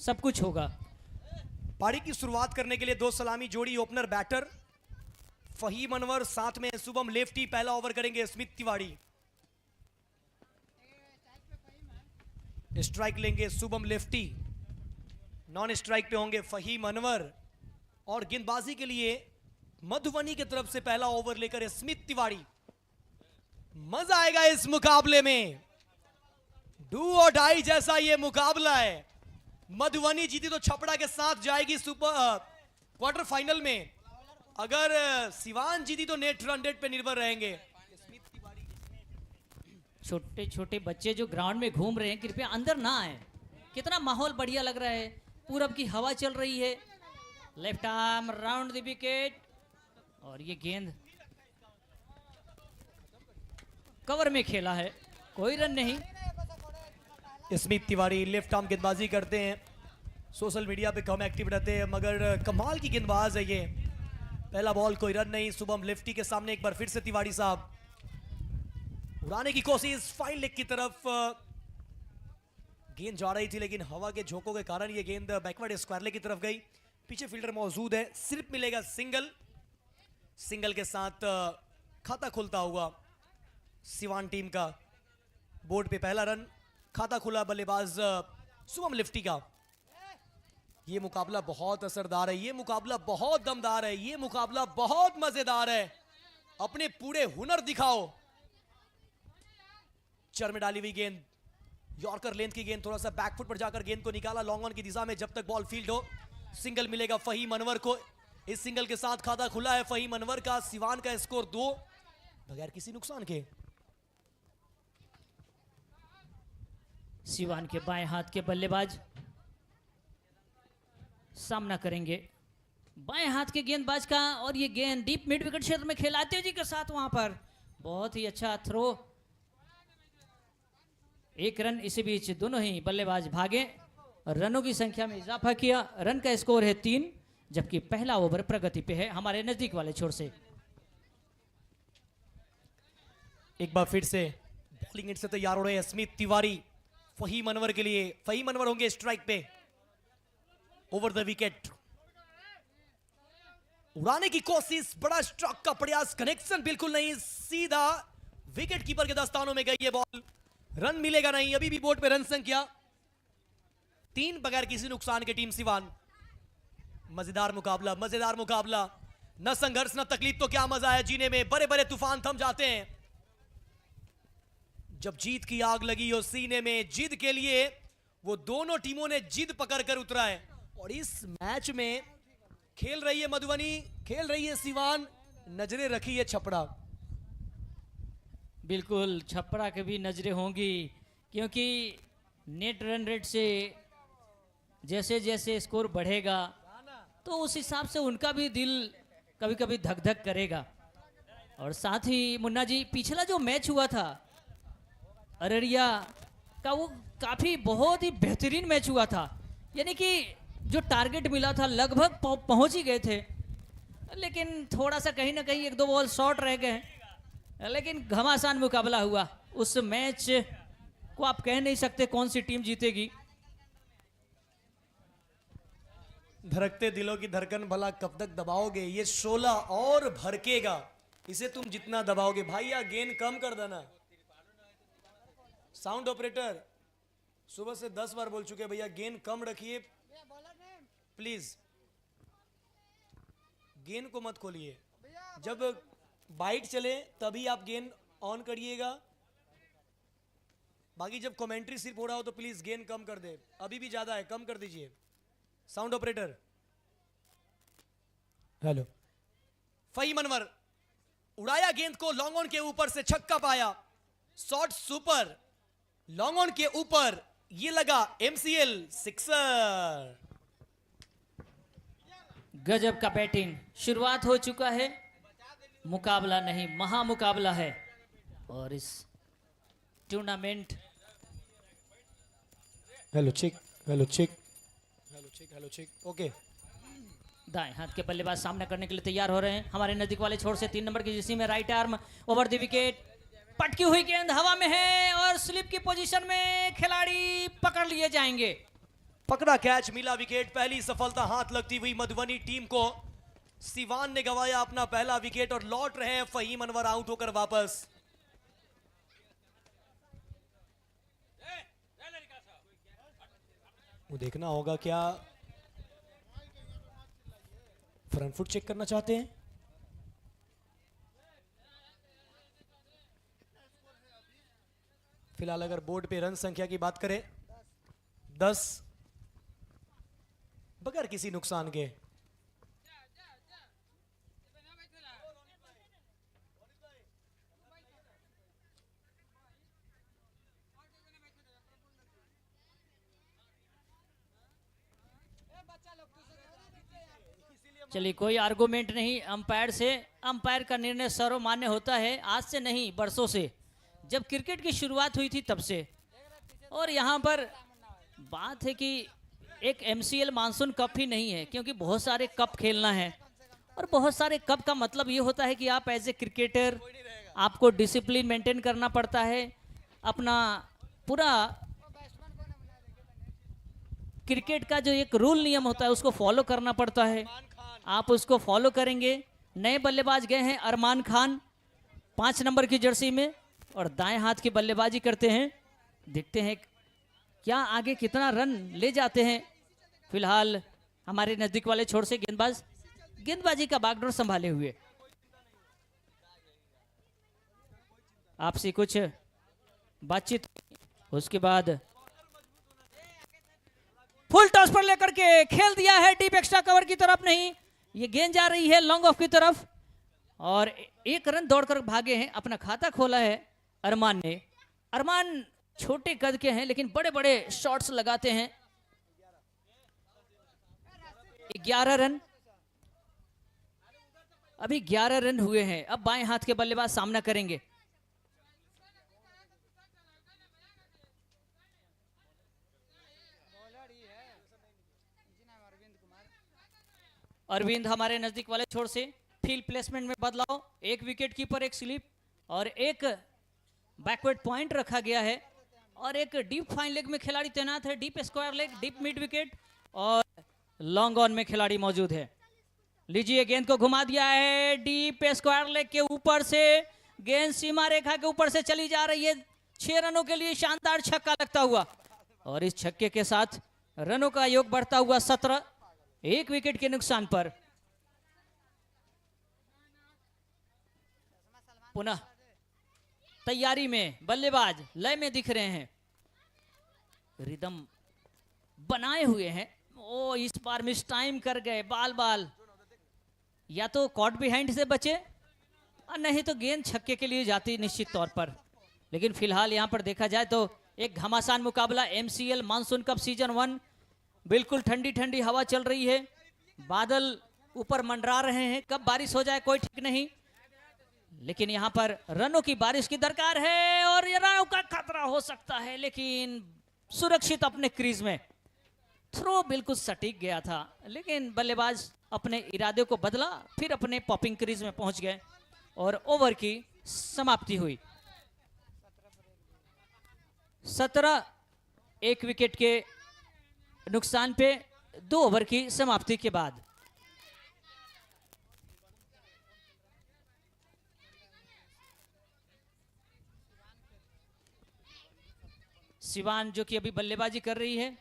सब कुछ होगा। पारी की शुरुआत करने के लिए दो सलामी जोड़ी ओपनर बैटर फहीम अनवर, साथ में शुभम लेफ्टी। पहला ओवर करेंगे स्मित तिवारी। स्ट्राइक लेंगे शुभम लेफ्टी, नॉन स्ट्राइक पे होंगे फहीम अनवर। और गेंदबाजी के लिए मधुबनी की तरफ से पहला ओवर लेकर स्मित तिवारी। मजा आएगा इस मुकाबले में, डू और डाई जैसा ये मुकाबला है। मधुबनी जीती तो छपड़ा के साथ जाएगी सुपर क्वार्टर फाइनल में, अगर सिवान जीती तो नेट रन रेट पे निर्भर रहेंगे। छोटे छोटे बच्चे जो ग्राउंड में घूम रहे हैं कृपया अंदर ना आए। कितना माहौल बढ़िया लग रहा है, पूरब की हवा चल रही है। Left arm round the wicket और ये गेंद कवर में खेला है, कोई रन नहीं। स्मित तिवारी लेफ्ट आर्म गेंदबाजी करते हैं, सोशल मीडिया पे कम एक्टिव रहते हैं, मगर कमाल की गेंदबाज है ये। पहला बॉल कोई रन नहीं। शुभम लेफ्टी के सामने एक बार फिर से तिवारी साहब उड़ाने की कोशिश फाइन लेग की तरफ। गेंद जा रही थी लेकिन हवा के झोंकों के कारण ये गेंद बैकवर्ड स्क्वायर लेग की तरफ गई। पीछे फील्डर मौजूद है, सिर्फ मिलेगा सिंगल। सिंगल के साथ खाता खुलता हुआ सिवान टीम का। बोर्ड पे पहला रन, खाता खुला बल्लेबाज शुभम लेफ्टी का। ये मुकाबला बहुत असरदार है, ये मुकाबला बहुत दमदार है, ये मुकाबला बहुत मजेदार है। अपने पूरे हुनर दिखाओ। चर में डाली हुई गेंद, यॉर्कर लेंथ की गेंद, थोड़ा सा बैकफुट पर जाकर गेंद को निकाला लॉन्ग ऑन की दिशा में। जब तक बॉल फील्ड हो सिंगल मिलेगा फहीम अनवर को। इस सिंगल के साथ खाता खुला है फहीम अनवर का। सिवान का स्कोर 2 बगैर किसी नुकसान के। सिवान के बाएं हाथ के बल्लेबाज सामना करेंगे बाएं हाथ के गेंदबाज का, और ये गेंद डीप मिड विकेट क्षेत्र में खेला तेजी के साथ। वहां पर बहुत ही अच्छा थ्रो, एक रन। इसी बीच दोनों ही बल्लेबाज भागे और रनों की संख्या में इजाफा किया। रन का स्कोर है 3, जबकि पहला ओवर प्रगति पे है हमारे नजदीक वाले छोर से। एक बार फिर से बॉलिंग हिट से तैयार हो रहे हैं स्मित तिवारी फहीम अनवर के लिए। फहीम अनवर होंगे स्ट्राइक पे। ओवर द विकेट उड़ाने की कोशिश, बड़ा स्ट्रोक का प्रयास, कनेक्शन बिल्कुल नहीं, सीधा विकेट कीपर के दस्तानों में गई ये बॉल। रन मिलेगा नहीं। अभी भी बोर्ड पे रन संख्या 3 बगैर किसी नुकसान के टीम सिवान। मजेदार मुकाबला, मजेदार मुकाबला। न संघर्ष न तकलीफ तो क्या मजा है जीने में। बड़े बड़े तूफान थम जाते हैं जब जीत की आग लगी हो सीने में। जिद के लिए वो दोनों टीमों ने जिद पकड़ कर उतरा है। और इस मैच में खेल रही है मधुबनी, खेल रही है सिवान, नजरें रखी है छपड़ा। बिल्कुल छपड़ा के भी नजरें होंगी, क्योंकि नेट रन रेट से जैसे जैसे स्कोर बढ़ेगा तो उस हिसाब से उनका भी दिल कभी कभी धक धक करेगा। और साथ ही मुन्ना जी, पिछला जो मैच हुआ था अररिया का, वो काफ़ी बहुत ही बेहतरीन मैच हुआ था। यानी कि जो टारगेट मिला था लगभग पहुंच ही गए थे, लेकिन थोड़ा सा कहीं ना कहीं 1-2 बॉल शॉर्ट रह गए। लेकिन घमासान मुकाबला हुआ। उस मैच को आप कह नहीं सकते कौन सी टीम जीतेगी। धड़कते दिलों की धड़कन भला कब तक दबाओगे, ये शोला और भड़केगा इसे तुम जितना दबाओगे। भैया गेंद कम कर देना। साउंड ऑपरेटर सुबह से 10 बार बोल चुके भैया गेंद कम रखिए प्लीज। गेंद को मत खोलिए, जब बाइट चले तभी आप गेंद ऑन करिएगा। बाकी जब कमेंट्री सिर्फ हो रहा हो तो प्लीज गेंद कम कर दे। अभी भी ज्यादा है, कम कर दीजिए। Sound operator hello. Fahim Anwar उड़ाया गेंद को, लॉन्ग ऑन के ऊपर से छक्का पाया। शॉट सुपर, लॉन्ग ऑन के ऊपर ये लगा MCL सिक्सर। गजब का बैटिंग। शुरुआत हो चुका है, मुकाबला नहीं महामुकाबला है। और इस tournament hello check, hello check, hello check, hello check, okay. दाएं हाथ के बल्लेबाज सामना करने के लिए तैयार हो रहे हैं हमारे नजदीक वाले छोर से। 3 नंबर की जिसी में right arm over the wicket, पटकी हुई गेंद हवा में है और स्लिप की पोजीशन में खिलाड़ी पकड़ लिए जाएंगे। पकड़ा कैच, मिला विकेट। पहली सफलता हाथ लगती हुई मधुबनी टीम को। सिवान ने गंवाया अपना पहला विकेट और लौट रहे हैं फहीम अनवर आउट होकर वापस। वो देखना होगा क्या फ्रंट फुट चेक करना चाहते हैं। फिलहाल अगर बोर्ड पे रन संख्या की बात करें 10 बगैर किसी नुकसान के। चलिए, कोई आर्गुमेंट नहीं अंपायर से। अंपायर का निर्णय सर्वमान्य होता है, आज से नहीं बरसों से, जब क्रिकेट की शुरुआत हुई थी तब से। और यहाँ पर बात है कि एक MCL मानसून कप ही नहीं है, क्योंकि बहुत सारे कप खेलना है। और बहुत सारे कप का मतलब ये होता है कि आप एज ए क्रिकेटर आपको डिसिप्लिन मेंटेन करना पड़ता है, अपना पूरा क्रिकेट का जो एक रूल नियम होता है उसको फॉलो करना पड़ता है। आप उसको फॉलो करेंगे। नए बल्लेबाज गए हैं अरमान खान 5 नंबर की जर्सी में और दाएं हाथ की बल्लेबाजी करते हैं। देखते हैं क्या आगे कितना रन ले जाते हैं। फिलहाल हमारे नजदीक वाले छोर से गेंदबाज गेंदबाजी का बागडोर संभाले हुए। आपसे कुछ बातचीत, उसके बाद फुल टॉस पर लेकर के खेल दिया है डीप एक्स्ट्रा कवर की तरफ। नहीं, ये गेंद जा रही है लॉन्ग ऑफ की तरफ और 1 रन दौड़कर भागे हैं। अपना खाता खोला है अरमान ने। अरमान छोटे कद के हैं लेकिन बड़े बड़े शॉट्स लगाते हैं। 11 रन, अभी 11 रन हुए हैं। अब बाएं हाथ के बल्लेबाज सामना करेंगे। अरविंद हमारे नजदीक वाले छोर से। फील्ड प्लेसमेंट में बदलाव, 1 विकेट कीपर, 1 स्लिप और 1 बैकवर्ड पॉइंट रखा गया है और एक डीप फाइन लेग में खिलाड़ी तैनात है। Deep square leg, deep mid wicket और लॉन्ग ऑन में खिलाड़ी मौजूद है। लीजिए, गेंद को घुमा दिया है डीप स्क्वायर लेग के ऊपर से। गेंद सीमा रेखा के ऊपर से चली जा रही है। 6 रनों के लिए शानदार छक्का लगता हुआ और इस छक्के के साथ रनों का योग बढ़ता हुआ 17, 1 विकेट के नुकसान पर। पुनः तैयारी में बल्लेबाज लय में दिख रहे हैं, रिदम बनाए हुए हैं। ओ, इस बार मिस टाइम कर गए। बाल या तो कॉट बिहाइंड से बचे और नहीं तो गेंद छक्के के लिए जाती निश्चित तौर पर। लेकिन फिलहाल यहां पर देखा जाए तो एक घमासान मुकाबला MCL मानसून कप सीजन 1। बिल्कुल ठंडी ठंडी हवा चल रही है, बादल ऊपर मंडरा रहे हैं, कब बारिश हो जाए कोई ठीक नहीं। लेकिन यहां पर रनों की बारिश की दरकार है और ये रनों का खतरा हो सकता है, लेकिन सुरक्षित अपने क्रीज में। थ्रो बिल्कुल सटीक गया था लेकिन बल्लेबाज अपने इरादे को बदला, फिर अपने पॉपिंग क्रीज में पहुंच गए और ओवर की समाप्ति हुई। 17, 1 विकेट के नुकसान पे 2 ओवर की समाप्ति के बाद। सिवान जो कि अभी बल्लेबाजी कर रही है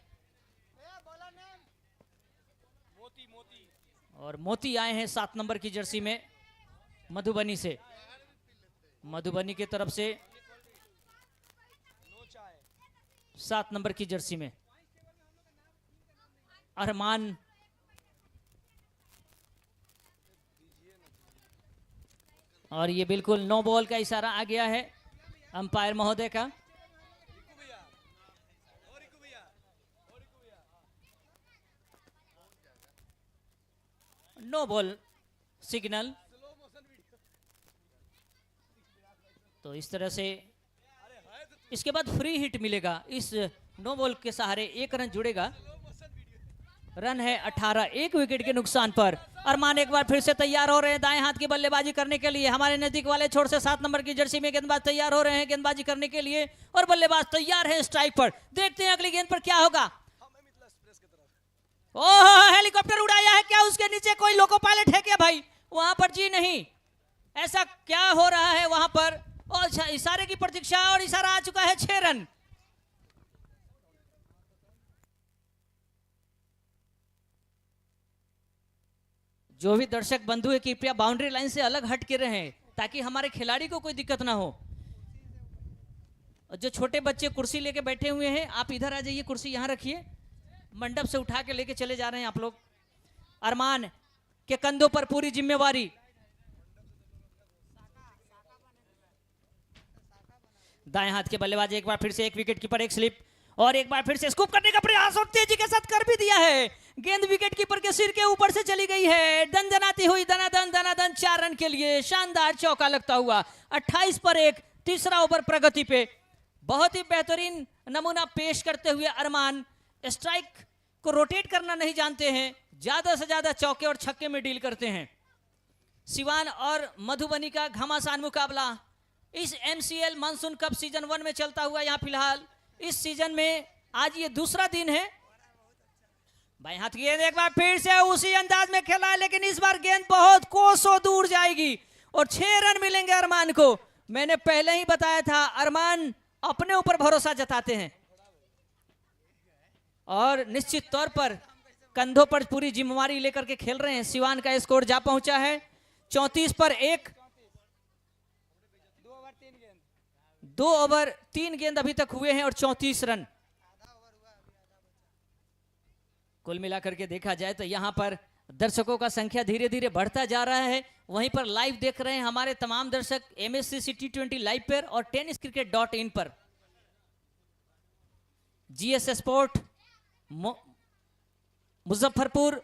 और मोती आए हैं 7 नंबर की जर्सी में मधुबनी से। मधुबनी की तरफ से 7 नंबर की जर्सी में अरमान और ये बिल्कुल नो बॉल का इशारा आ गया है अंपायर महोदय का। No ball signal. तो इस तरह से इसके बाद फ्री हिट मिलेगा। इस नो बॉल के सहारे 1 रन जुड़ेगा। रन है 18, 1 विकेट के नुकसान पर। अरमान एक बार फिर से तैयार हो रहे हैं दाएं हाथ की बल्लेबाजी करने के लिए। हमारे नजदीक वाले छोर से 7 नंबर की जर्सी में गेंदबाज तैयार हो रहे हैं गेंदबाजी करने के लिए और बल्लेबाज तैयार है स्ट्राइक पर। देखते हैं अगली गेंद पर क्या होगा। क्या उसके नीचे कोई लोको पायलट है क्या भाई वहां पर? जी नहीं, ऐसा क्या हो रहा है वहां पर? और इशारे की प्रतीक्षा, और इशारा आ चुका है 6 रन। जो भी दर्शक बंधु है कृपया बाउंड्री लाइन से अलग हट के रहें ताकि हमारे खिलाड़ी को कोई दिक्कत ना हो। जो छोटे बच्चे कुर्सी लेके बैठे हुए हैं आप इधर आ जाइए, कुर्सी यहां रखिए, मंडप से उठा के लेके चले जा रहे हैं आप लोग। अरमान के कंधों पर पूरी जिम्मेवारी। दाएं हाथ के बल्लेबाज एक बार फिर से एक विकेट कीपर, एक स्लिप, और एक बार फिर से स्कूप करने का प्रयास और तेजी के साथ कर भी दिया है। गेंद विकेट कीपर के सिर के ऊपर से चली गई है, दनदनाती हुई दनादन 4 रन के लिए शानदार चौका लगता हुआ। 28 पर 1, तीसरा ओवर प्रगति पे। बहुत ही बेहतरीन नमूना पेश करते हुए अरमान स्ट्राइक को रोटेट करना नहीं जानते हैं, ज्यादा से ज्यादा चौके और छक्के में डील करते हैं। सिवान और मधुबनी का घमासान मुकाबला इस MCL मानसून कप सीजन 1 में चलता हुआ यहाँ फिलहाल इस सीजन में आज ये दूसरा दिन है। बाएं हाथ की गेंद एक बार फिर से उसी अंदाज में खेला है, लेकिन इस बार गेंद बहुत कोसों दूर जाएगी और 6 रन मिलेंगे अरमान को। मैंने पहले ही बताया था अरमान अपने ऊपर भरोसा जताते हैं और निश्चित तौर पर कंधों पर पूरी जिम्मेवारी लेकर के खेल रहे हैं। सिवान का स्कोर जा पहुंचा है 34 पर 1। 2 ओवर 3 गेंद अभी तक हुए हैं और 34 रन। कुल मिलाकर के देखा जाए तो यहां पर दर्शकों का संख्या धीरे धीरे बढ़ता जा रहा है। वहीं पर लाइव देख रहे हैं हमारे तमाम दर्शक MSCC T20 लाइव पर और tenniscricket.in पर। GS स्पोर्ट मुजफ्फरपुर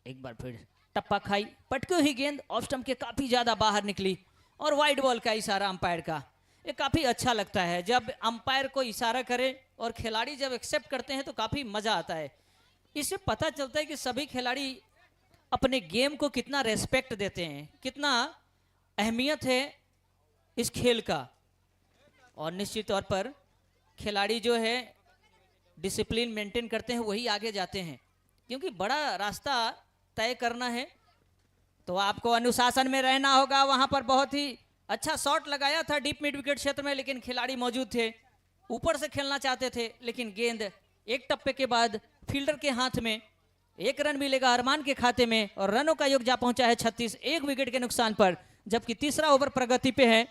एक बार फिर टप्पा खाई, पटकी हुई गेंद ऑफ स्टंप के काफी ज्यादा बाहर निकली और वाइड बॉल का इशारा अंपायर का। ये काफी अच्छा लगता है जब अंपायर को इशारा करे और खिलाड़ी जब एक्सेप्ट करते हैं तो काफी मजा आता है। इससे पता चलता है कि सभी खिलाड़ी अपने गेम को कितना रेस्पेक्ट देते हैं, कितना अहमियत है इस खेल का। और निश्चित तौर पर खिलाड़ी जो है डिसिप्लिन मेंटेन करते हैं वही आगे जाते हैं, क्योंकि बड़ा रास्ता तय करना है तो आपको अनुशासन में रहना होगा। वहां पर बहुत ही अच्छा शॉट लगाया था डीप मिड विकेट क्षेत्र में, लेकिन खिलाड़ी मौजूद थे, ऊपर से खेलना चाहते थे, लेकिन गेंद एक टप्पे के बाद फील्डर के हाथ में। 1 रन मिलेगा अरमान के खाते में और रनों का योग जा पहुंचा है 36, 1 विकेट के नुकसान पर, जबकि तीसरा ओवर प्रगति पे है।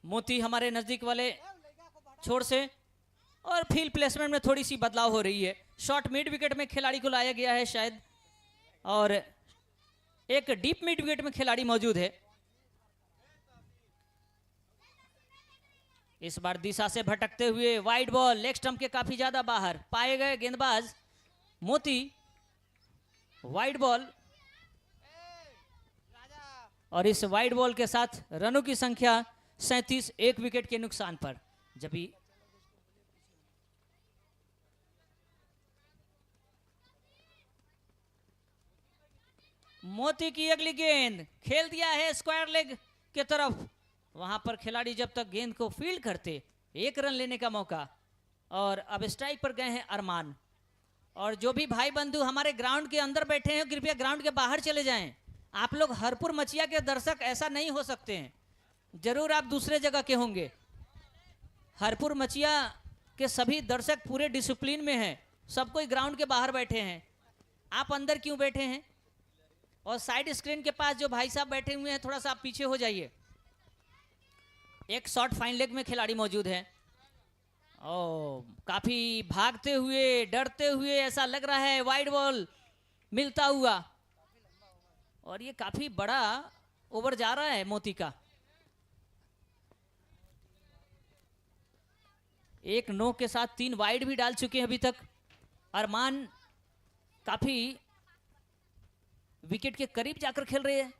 मोती हमारे नजदीक वाले छोर से, और फील्ड प्लेसमेंट में थोड़ी सी बदलाव हो रही है। शॉर्ट मिड विकेट में खिलाड़ी को लाया गया है शायद, और एक डीप मिड विकेट में खिलाड़ी मौजूद है। इस बार दिशा से भटकते हुए वाइड बॉल लेग स्टंप के काफी ज्यादा बाहर पाए गए गेंदबाज मोती। वाइड बॉल, और इस वाइड बॉल के साथ रनों की संख्या 37, 1 विकेट के नुकसान पर। जब भी मोती की अगली गेंद खेल दिया है स्क्वायर लेग के तरफ। वहां पर खिलाड़ी जब तक गेंद को फील्ड करते 1 रन लेने का मौका, और अब स्ट्राइक पर गए हैं अरमान। और जो भी भाई बंधु हमारे ग्राउंड के अंदर बैठे हैं कृपया ग्राउंड के बाहर चले जाएं। आप लोग हरपुर मचिया के दर्शक ऐसा नहीं हो सकते हैं, जरूर आप दूसरे जगह के होंगे। हरपुर मचिया के सभी दर्शक पूरे डिसिप्लिन में हैं, सब कोई ग्राउंड के बाहर बैठे हैं। आप अंदर क्यों बैठे हैं? और साइड स्क्रीन के पास जो भाई साहब बैठे हुए हैं थोड़ा सा आप पीछे हो जाइए। एक शॉट फाइन लेग में खिलाड़ी मौजूद है। ओ, काफी भागते हुए डरते हुए ऐसा लग रहा है, वाइड बॉल मिलता हुआ, और ये काफी बड़ा ओवर जा रहा है मोती का। 1 नो के साथ 3 वाइड भी डाल चुके हैं अभी तक। अरमान काफी विकेट के करीब जाकर खेल रहे हैं।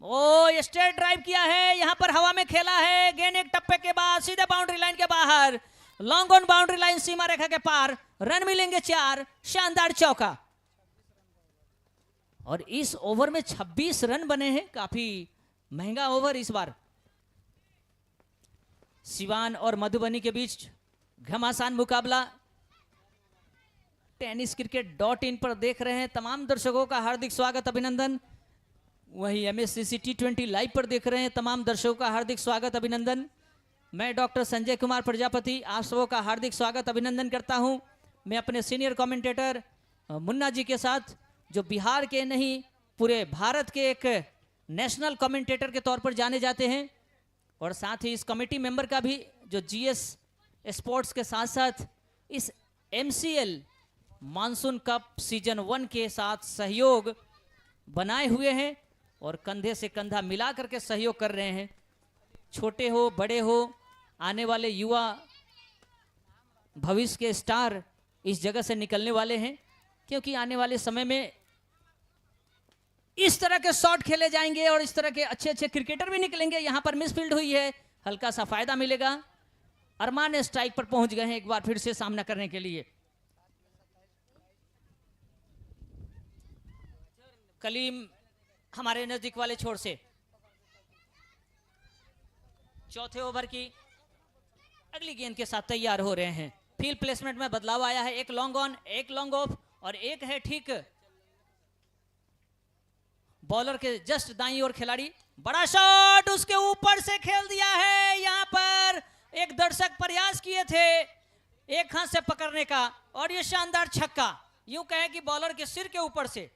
ओ, स्ट्रेट ड्राइव किया है, यहां पर हवा में खेला है, गेंद एक टप्पे के बाद सीधे बाउंड्री लाइन के बाहर, लॉन्ग ऑन बाउंड्री लाइन, सीमा रेखा के पार। रन मिलेंगे 4, शानदार चौका। और इस ओवर में 26 रन बने हैं, काफी महंगा ओवर इस बार। सिवान और मधुबनी के बीच घमासान मुकाबला टेनिस क्रिकेट .in पर देख रहे हैं तमाम दर्शकों का हार्दिक स्वागत अभिनंदन। वहीं MSCC T20 लाइव पर देख रहे हैं तमाम दर्शकों का हार्दिक स्वागत अभिनंदन। मैं डॉक्टर संजय कुमार प्रजापति आप सबों का हार्दिक स्वागत अभिनंदन करता हूं। मैं अपने सीनियर कमेंटेटर मुन्ना जी के साथ, जो बिहार के नहीं पूरे भारत के एक नेशनल कमेंटेटर के तौर पर जाने जाते हैं, और साथ ही इस कमेटी मेंबर का भी जो GS स्पोर्ट्स के साथ साथ इस MCL मानसून कप सीजन 1 के साथ सहयोग बनाए हुए हैं और कंधे से कंधा मिला करके सहयोग कर रहे हैं। छोटे हो बड़े हो, आने वाले युवा भविष्य के स्टार इस जगह से निकलने वाले हैं, क्योंकि आने वाले समय में इस तरह के शॉट खेले जाएंगे और इस तरह के अच्छे अच्छे क्रिकेटर भी निकलेंगे। यहां पर मिसफील्ड हुई है, हल्का सा फायदा मिलेगा। अरमान स्ट्राइक पर पहुंच गए हैं एक बार फिर से सामना करने के लिए। कलीम हमारे नजदीक वाले छोर से चौथे ओवर की अगली गेंद के साथ तैयार हो रहे हैं। फील्ड प्लेसमेंट में बदलाव आया है, एक लॉन्ग ऑन, एक लॉन्ग ऑफ और एक है ठीक बॉलर के जस्ट दाईं ओर खिलाड़ी। बड़ा शॉट उसके ऊपर से खेल दिया है। यहां पर एक दर्शक प्रयास किए थे एक हाथ से पकड़ने का और ये शानदार छक्का, यूं कहें कि बॉलर के सिर के ऊपर से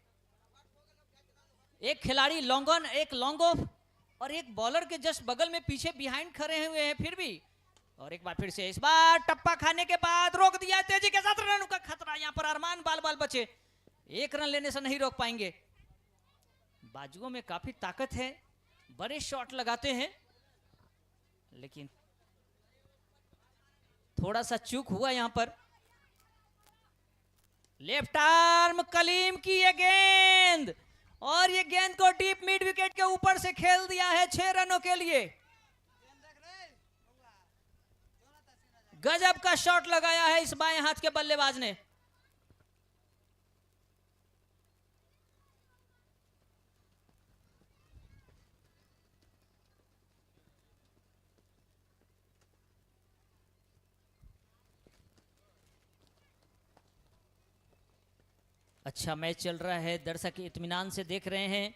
एक खिलाड़ी लॉन्ग ऑन, एक लॉन्ग ऑफ और एक बॉलर के जस्ट बगल में पीछे बिहाइंड खड़े हुए हैं फिर भी। और एक बार फिर से इस बार टप्पा खाने के बाद रोक दिया, तेजी के साथ रन का खतरा। यहां पर अरमान बाल बचे, एक रन लेने से नहीं रोक पाएंगे। बाजुओं में काफी ताकत है, बड़े शॉट लगाते हैं, लेकिन थोड़ा सा चूक हुआ यहां पर। लेफ्ट आर्म कलीम की ये गेंद और ये गेंद को डीप मिड विकेट के ऊपर से खेल दिया है 6 रनों के लिए। गजब का शॉट लगाया है इस बाएं हाथ के बल्लेबाज ने। अच्छा मैच चल रहा है, दर्शक इत्मीनान से देख रहे हैं।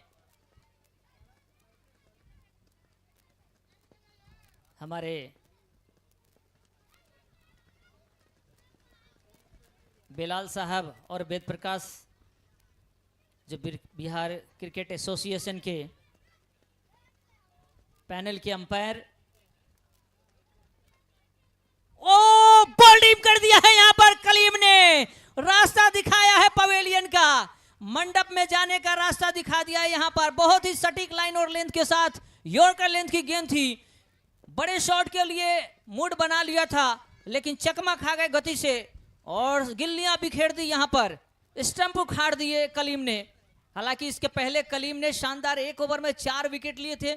हमारे बेलाल साहब और वेद प्रकाश जो बिहार क्रिकेट एसोसिएशन के पैनल के अंपायर। ओ बॉलिंग कर दिया है यहां पर कलीम ने, रास्ता दिखाया है पवेलियन का, मंडप में जाने का रास्ता दिखा दिया है। यहां पर बहुत ही सटीक लाइन और लेंथ के साथ यॉर्कर लेंथ की गेंद थी। बड़े शॉट के लिए मूड बना लिया था, लेकिन चकमा खा गए गति से और गिल्लियां बिखेर दी। यहां पर स्टंप उखाड़ दिए कलीम ने। हालांकि इसके पहले कलीम ने शानदार 1 ओवर में 4 विकेट लिए थे,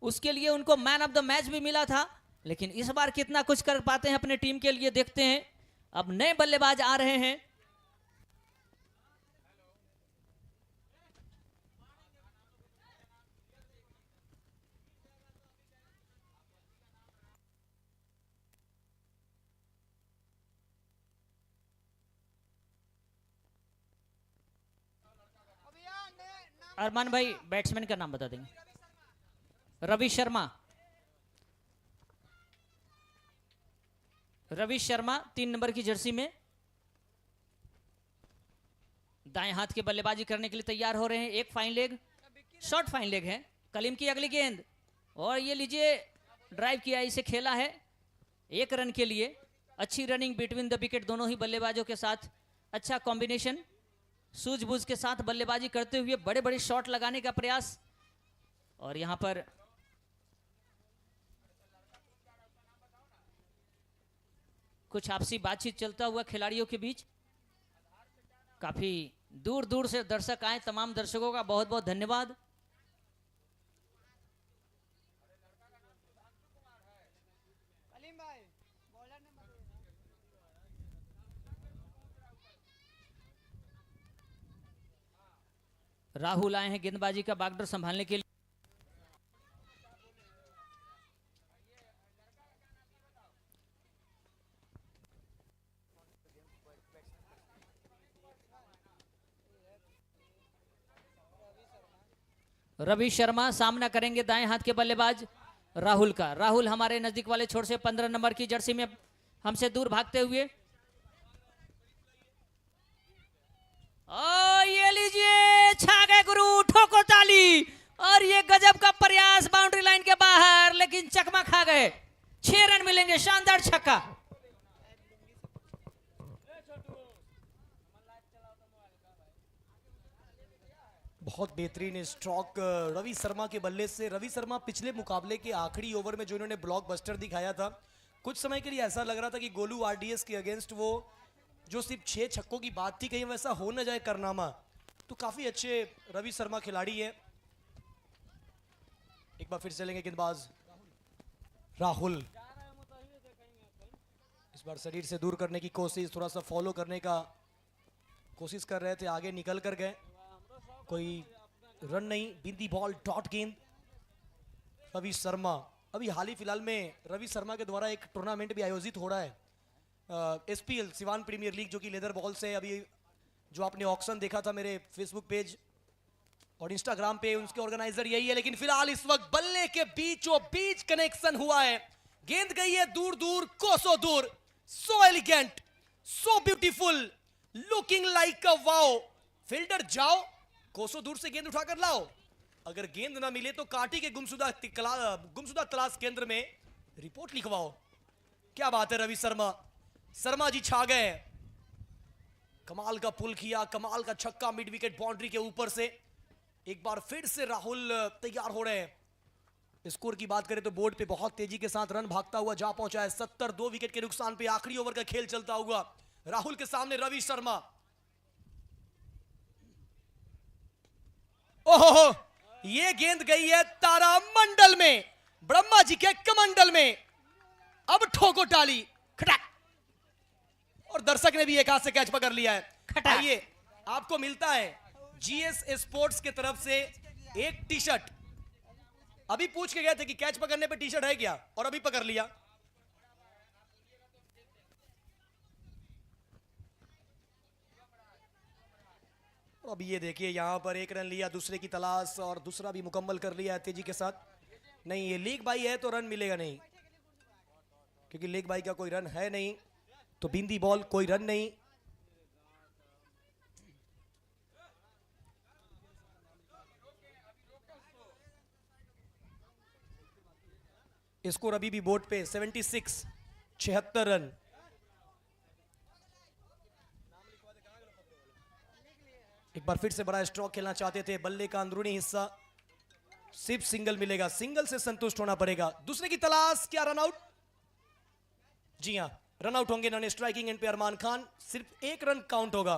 उसके लिए उनको मैन ऑफ द मैच भी मिला था। लेकिन इस बार कितना कुछ कर पाते हैं अपने टीम के लिए, देखते हैं। अब नए बल्लेबाज आ रहे हैं। अरमान भाई बैट्समैन का नाम बता देंगे। रवि शर्मा, रवि शर्मा 3 नंबर की जर्सी में दाएं हाथ के बल्लेबाजी करने के लिए तैयार हो रहे हैं। एक fine leg, short fine leg है। कलीम की अगली गेंद और ये लीजिए ड्राइव किया, इसे खेला है 1 रन के लिए। अच्छी रनिंग बिटवीन द विकेट दोनों ही बल्लेबाजों के साथ, अच्छा कॉम्बिनेशन, सूझबूझ के साथ बल्लेबाजी करते हुए बड़े बड़े शॉट लगाने का प्रयास। और यहां पर कुछ आपसी बातचीत चलता हुआ खिलाड़ियों के बीच। काफी दूर दूर से दर्शक आए, तमाम दर्शकों का बहुत बहुत धन्यवाद। राहुल आए हैं गेंदबाजी का बागडोर संभालने के लिए। रवि शर्मा सामना करेंगे दाएं हाथ के बल्लेबाज राहुल का। राहुल हमारे नजदीक वाले छोर से 15 नंबर की जर्सी में हमसे दूर भागते हुए। ओ ये लीजिए, छा गए गुरु, ठोको ताली। और ये गजब का प्रयास, बाउंड्री लाइन के बाहर, लेकिन चकमा खा गए। 6 रन मिलेंगे, शानदार छक्का। बहुत बेहतरीन स्ट्रोक रवि शर्मा के बल्ले से। रवि शर्मा पिछले मुकाबले के आखिरी ओवर में जो इन्होंने ब्लॉकबस्टर दिखाया था, कुछ समय के लिए ऐसा लग रहा था कि गोलू आरडीएस के अगेंस्ट वो जो सिर्फ 6 छक्कों की बात थी, कहीं वैसा हो न जाए कारनामा। तो काफी अच्छे रवि शर्मा खिलाड़ी है। एक बार फिर चलेंगे गेंदबाज राहुल। इस बार शरीर से दूर करने की कोशिश, थोड़ा सा फॉलो करने का कोशिश कर रहे थे, आगे निकल कर गए, कोई रन नहीं। बिंदी बॉल, डॉट गेंद। रवि शर्मा, अभी हाल ही फिलहाल में रवि शर्मा के द्वारा एक टूर्नामेंट भी आयोजित हो रहा है, एसपीएल सिवान प्रीमियर लीग, जो कि लेदर बॉल से, अभी जो आपने ऑक्शन देखा था मेरे फेसबुक पेज और इंस्टाग्राम पे, उसके ऑर्गेनाइजर यही है। लेकिन फिलहाल इस वक्त बल्ले के बीचों बीच कनेक्शन हुआ है, गेंद गई है दूर दूर, कोसों दूर। So elegant, so beautiful, looking like a wow. Fielder जाओ, कोसों दूर से गेंद उठाकर लाओ। अगर गेंद ना मिले तो कांटी के गुमशुदा तलाश केंद्र में रिपोर्ट लिखवाओ। क्या बात है रवि शर्मा, शर्मा जी छा गए। कमाल का पुल किया, कमाल का छक्का मिड विकेट बाउंड्री के ऊपर से। एक बार फिर से राहुल तैयार हो रहे हैं। स्कोर की बात करें तो बोर्ड पे बहुत तेजी के साथ रन भागता हुआ जा पहुंचा है। 72 विकेट के नुकसान पे आखिरी ओवर का खेल चलता हुआ। राहुल के सामने रवि शर्मा। ओहो, ये गेंद गई है तारामंडल में, ब्रह्मा जी के कमंडल में। अब ठोको टाली, खटाक। और दर्शक ने भी एक हाथ से कैच पकड़ लिया है। आइए, आपको मिलता है जीएस स्पोर्ट्स की तरफ से एक टी शर्ट। अभी पूछ के गए थे कि कैच पकड़ने पे टी शर्ट है क्या, और अभी पकड़ लिया। और अभी ये देखिए, यहां पर एक रन लिया, दूसरे की तलाश, और दूसरा भी मुकम्मल कर लिया है तेजी के साथ। नहीं, ये लीग बाई है तो रन मिलेगा नहीं, क्योंकि लीग बाई का कोई रन है नहीं, तो बिंदी बॉल, कोई रन नहीं। स्कोर अभी भी बोर्ड पे 76, 76 रन। एक बार फिर से बड़ा स्ट्रोक खेलना चाहते थे, बल्ले का अंदरूनी हिस्सा, सिर्फ सिंगल मिलेगा, सिंगल से संतुष्ट होना पड़ेगा। दूसरे की तलाश, क्या रन आउट? जी हां, रन आउट होंगे नॉन स्ट्राइकिंग एंड पे अरमान खान। सिर्फ एक रन काउंट होगा।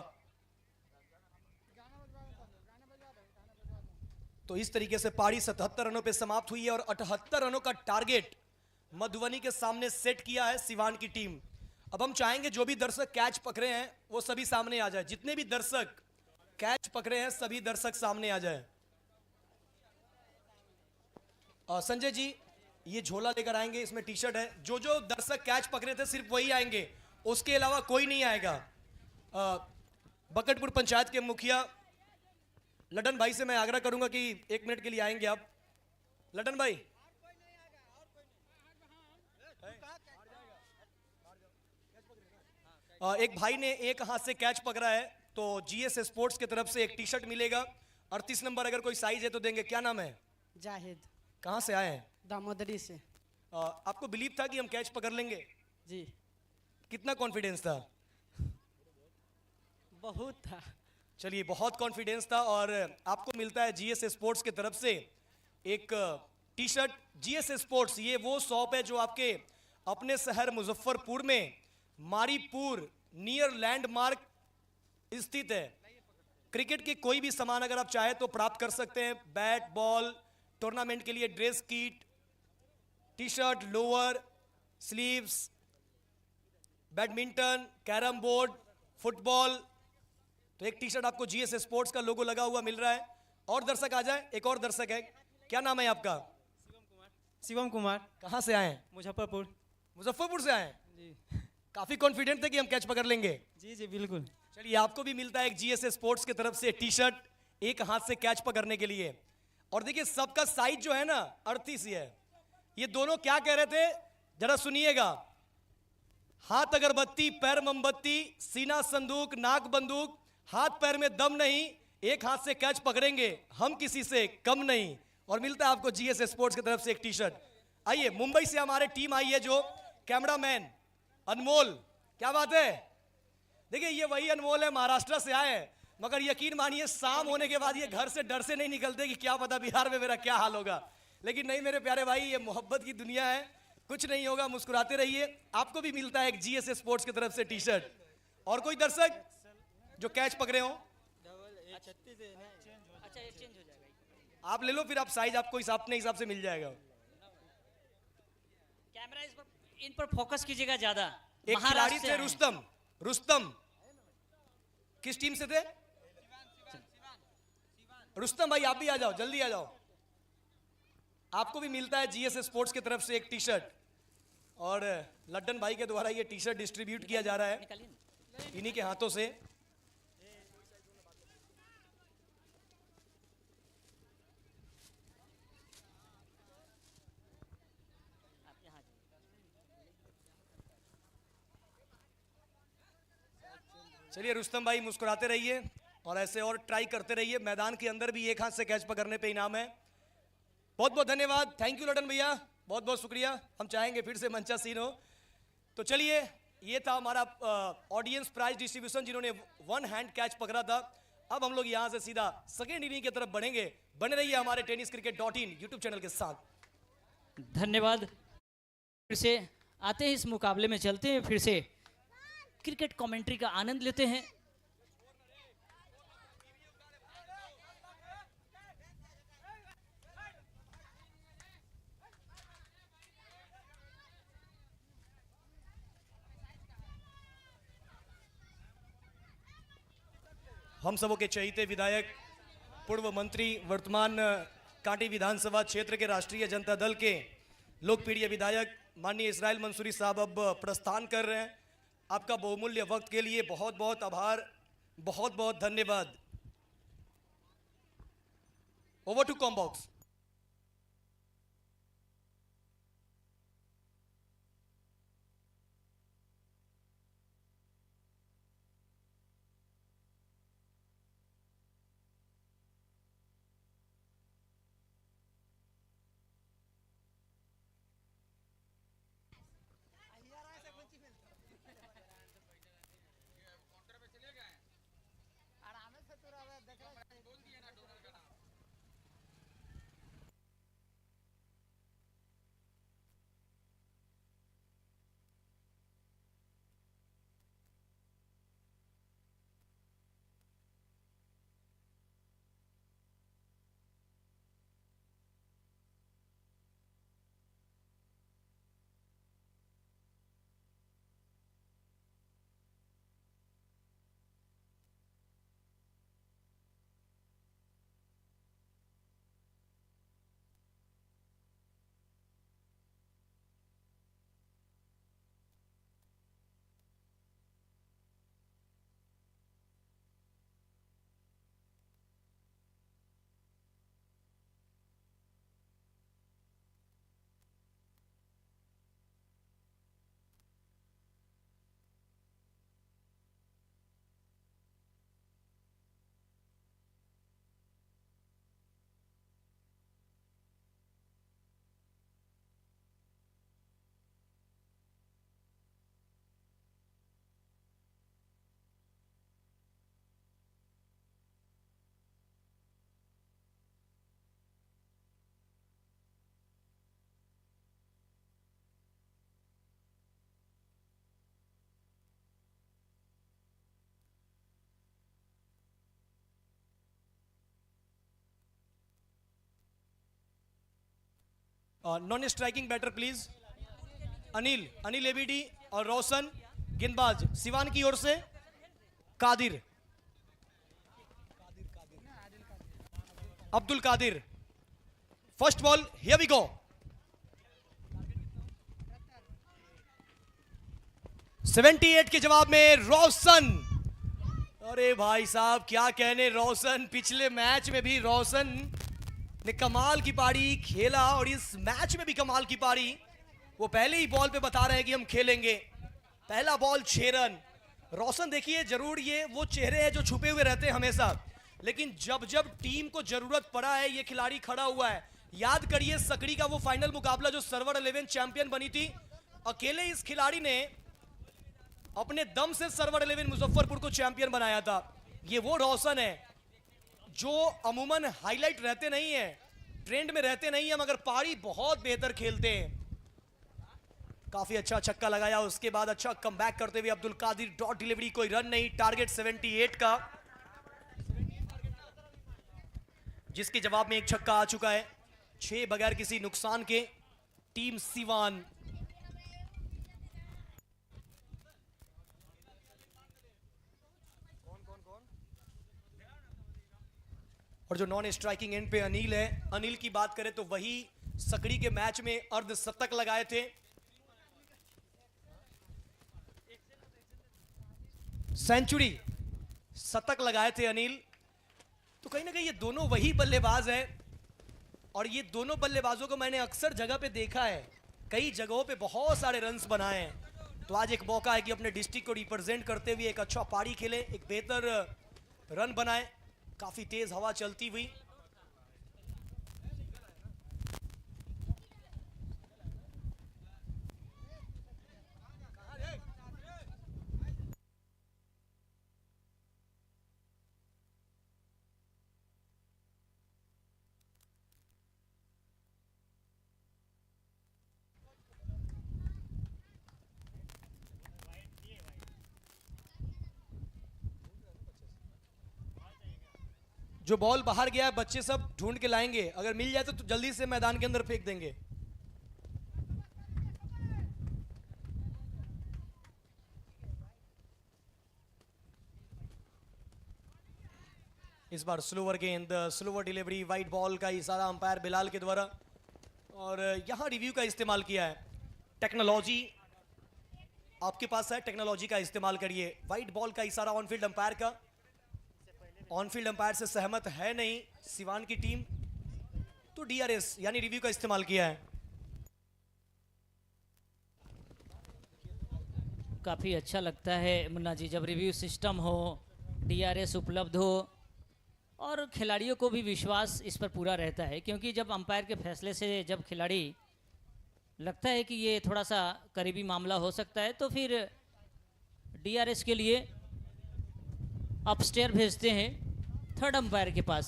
तो इस तरीके से पारी 77 रनों पे समाप्त हुई है, और 78 रनों का टारगेट मधुबनी के सामने सेट किया है सिवान की टीम। अब हम चाहेंगे जो भी दर्शक कैच पकड़े हैं वो सभी सामने आ जाए। जितने भी दर्शक कैच पकड़े हैं सभी दर्शक सामने आ जाए। संजय जी, ये झोला लेकर आएंगे, इसमें टी शर्ट है। जो जो दर्शक कैच पकड़े थे सिर्फ वही आएंगे, उसके अलावा कोई नहीं आएगा। बकटपुर पंचायत के मुखिया लडन भाई से मैं आग्रह करूंगा कि 1 मिनट के लिए आएंगे आप। लडन भाई, एक भाई ने एक हाथ से कैच पकड़ा है, तो जीएस स्पोर्ट्स की तरफ से एक टी शर्ट मिलेगा। 38 नंबर, अगर कोई साइज है तो देंगे। क्या नाम है? जाहिद। कहां से आए हैं? दामोदरी से। आपको बिलीव था कि हम कैच पकड़ लेंगे? जी, कितना कॉन्फिडेंस था? बहुत था। चलिए, बहुत कॉन्फिडेंस था। और आपको मिलता है जीएस स्पोर्ट्स की तरफ से एक टी शर्ट। जीएस स्पोर्ट्स ये वो शॉप है जो आपके अपने शहर मुजफ्फरपुर में मारीपुर नियर लैंडमार्क स्थित है। क्रिकेट के कोई भी सामान अगर आप चाहे तो प्राप्त कर सकते हैं। बैट बॉल, टूर्नामेंट के लिए dress kit, T shirt, lower, sleeves, badminton, carrom board, football. तो एक टी शर्ट आपको जीएस स्पोर्ट्स का लोगो लगा हुआ मिल रहा है। और दर्शक आ जाए, एक और दर्शक है। क्या नाम है आपका? शिवम कुमार। कहां से आए हैं? मुजफ्फरपुर। मुजफ्फरपुर से आए हैं। जी काफी कॉन्फिडेंट थे कि हम कैच पकड़ लेंगे। जी जी बिल्कुल। चलिए, आपको भी मिलता है एक जीएस स्पोर्ट्स की तरफ से टी शर्ट, एक हाथ से कैच पकड़ने के लिए। और देखिए सबका साइज जो है ना 38 ही है। ये दोनों क्या कह रहे थे जरा सुनिएगा। हाथ अगरबत्ती, पैर मोमबत्ती, सीना संदूक, नाक बंदूक, हाथ पैर में दम नहीं, एक हाथ से कैच पकड़ेंगे, हम किसी से कम नहीं। और मिलता है आपको जीएस स्पोर्ट्स की तरफ से एक टी शर्ट। आइए, मुंबई से हमारे टीम आई है, जो कैमरामैन अनमोल, क्या बात है। देखिए ये वही अनमोल है, महाराष्ट्र से आए हैं, मगर यकीन मानिए शाम होने के बाद ये घर से डर से नहीं निकलते कि क्या पता बिहार में मेरा क्या हाल होगा। लेकिन नहीं मेरे प्यारे भाई, ये मोहब्बत की दुनिया है, कुछ नहीं होगा, मुस्कुराते रहिए। आपको भी मिलता है एक जीएस स्पोर्ट्स की तरफ से टी शर्ट। और कोई दर्शक जो कैच पकड़े हो अच्छा ये चेंज हो जाएगा। आप ले लो, फिर आप साइज आपको अपने हिसाब से मिल जाएगा। कैमरा इन पर फोकस कीजिएगा ज्यादा। एक खिलाड़ी महाराष्ट्र से थे आए हैं। रुस्तम, किस टीम से थे? रुस्तम भाई आप भी आ जाओ, जल्दी आ जाओ। आपको भी मिलता है जीएस स्पोर्ट्स की तरफ से एक टी शर्ट। और लड्डन भाई के द्वारा ये टी शर्ट डिस्ट्रीब्यूट किया जा रहा है निकालिए ना। इन्हीं के हाथों से। आप यहाँ जाइए। चलिए रुस्तम भाई मुस्कुराते रहिए और ऐसे और ट्राई करते रहिए। मैदान के अंदर भी एक हाथ से कैच पकड़ने पे इनाम है। बहुत बहुत धन्यवाद, थैंक यू लडन भैया, बहुत बहुत शुक्रिया। हम चाहेंगे फिर से मंचा सीन हो। तो चलिए, ये था हमारा ऑडियंस प्राइज डिस्ट्रीब्यूशन, जिन्होंने वन हैंड कैच पकड़ा था। अब हम लोग यहाँ से सीधा सेकेंड इनिंग की तरफ बढ़ेंगे। बने रहिए हमारे tenniscricket.in यूट्यूब चैनल के साथ। धन्यवाद। फिर से आते हैं, इस मुकाबले में चलते हैं, फिर से क्रिकेट कमेंट्री का आनंद लेते हैं। हम सबों के चहीते विधायक, पूर्व मंत्री, वर्तमान कांटी विधानसभा क्षेत्र के राष्ट्रीय जनता दल के लोकप्रिय विधायक माननीय इसराइल मंसूरी साहब अब प्रस्थान कर रहे हैं। आपका बहुमूल्य वक्त के लिए बहुत बहुत आभार, बहुत बहुत धन्यवाद। Over to combox. Non striking batter please. Anil ABD और रोशन। गेंदबाज सिवान की ओर से Qadir, Abdul Qadir. First ball, here we go. $78 के जवाब में रोशन। अरे भाई साहब क्या कहने, रोशन पिछले मैच में भी रोशन ने कमाल की पारी खेला और इस मैच में भी कमाल की पारी। वो पहले ही बॉल पे बता रहे हैं कि हम खेलेंगे। पहला बॉल 6 रन। रोशन देखिए, जरूर ये वो चेहरे हैं जो छुपे हुए रहते हैं हमेशा, लेकिन जब जब टीम को जरूरत पड़ा है ये खिलाड़ी खड़ा हुआ है। याद करिए सकड़ी का वो फाइनल मुकाबला जो सर्वर 11 चैंपियन बनी थी, अकेले इस खिलाड़ी ने अपने दम से सर्वर 11 मुजफ्फरपुर को चैंपियन बनाया था। ये वो रोशन है जो अमूमन हाईलाइट रहते नहीं है, ट्रेंड में रहते नहीं है, मगर पारी बहुत बेहतर खेलते हैं। काफी अच्छा छक्का लगाया, उसके बाद अच्छा कमबैक करते हुए अब्दुल कादिर, डॉट डिलीवरी, कोई रन नहीं, टारगेट 78 का, जिसके जवाब में एक छक्का आ चुका है। 6 बगैर किसी नुकसान के टीम सिवान। और जो नॉन स्ट्राइकिंग एंड पे अनिल है, अनिल की बात करें तो वही सकड़ी के मैच में अर्धशतक लगाए थे। सेंचुरी, शतक लगाए थे अनिल। तो कहीं ना कहीं ये दोनों वही बल्लेबाज है, और ये दोनों बल्लेबाजों को मैंने अक्सर जगह पे देखा है, कई जगहों पे बहुत सारे रन्स बनाए हैं। तो आज एक मौका है कि अपने डिस्ट्रिक्ट को रिप्रेजेंट करते हुए एक अच्छा पारी खेले, एक बेहतर रन बनाए। काफी तेज हवा चलती हुई। जो बॉल बाहर गया है बच्चे सब ढूंढ के लाएंगे, अगर मिल जाए तो जल्दी से मैदान के अंदर फेंक देंगे। इस बार स्लोवर गेंद, स्लोवर डिलीवरी, वाइट बॉल का इशारा अंपायर बिलाल के द्वारा, और यहां रिव्यू का इस्तेमाल किया है। टेक्नोलॉजी आपके पास है, टेक्नोलॉजी का इस्तेमाल करिए। वाइट बॉल का इशारा ऑनफील्ड अंपायर का, ऑनफील्ड अंपायर से सहमत है नहीं सिवान की टीम, तो डीआरएस यानी रिव्यू का इस्तेमाल किया है। काफ़ी अच्छा लगता है मुन्ना जी जब रिव्यू सिस्टम हो, डीआरएस उपलब्ध हो, और खिलाड़ियों को भी विश्वास इस पर पूरा रहता है, क्योंकि जब अंपायर के फैसले से जब खिलाड़ी लगता है कि ये थोड़ा सा करीबी मामला हो सकता है, तो फिर डीआरएस के लिए अपस्टेयर भेजते हैं थर्ड अंपायर के पास।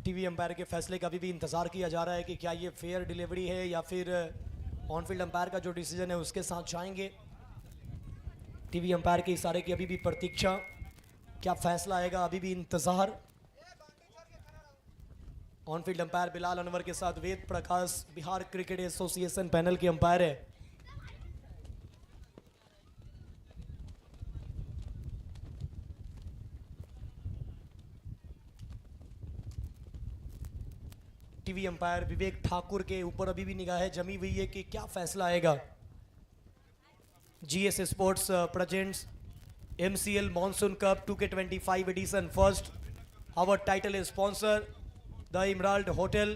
टीवी अंपायर के फैसले का अभी भी इंतजार किया जा रहा है कि क्या ये फेयर डिलीवरी है या फिर ऑनफील्ड अंपायर का जो डिसीजन है उसके साथ जाएंगे। टीवी अंपायर के इशारे की अभी भी प्रतीक्षा, क्या फैसला आएगा अभी भी इंतजार। ऑनफील्ड अंपायर बिलाल अनवर के साथ Ved Prakash Bihar cricket association panel के अंपायर है। टीवी अंपायर विवेक ठाकुर के ऊपर अभी भी निगाहें जमी हुई है कि क्या फैसला आएगा। GS sports presents MCL Monsoon Cup 2K25 edition first. Our title is sponsor the Emerald Hotel,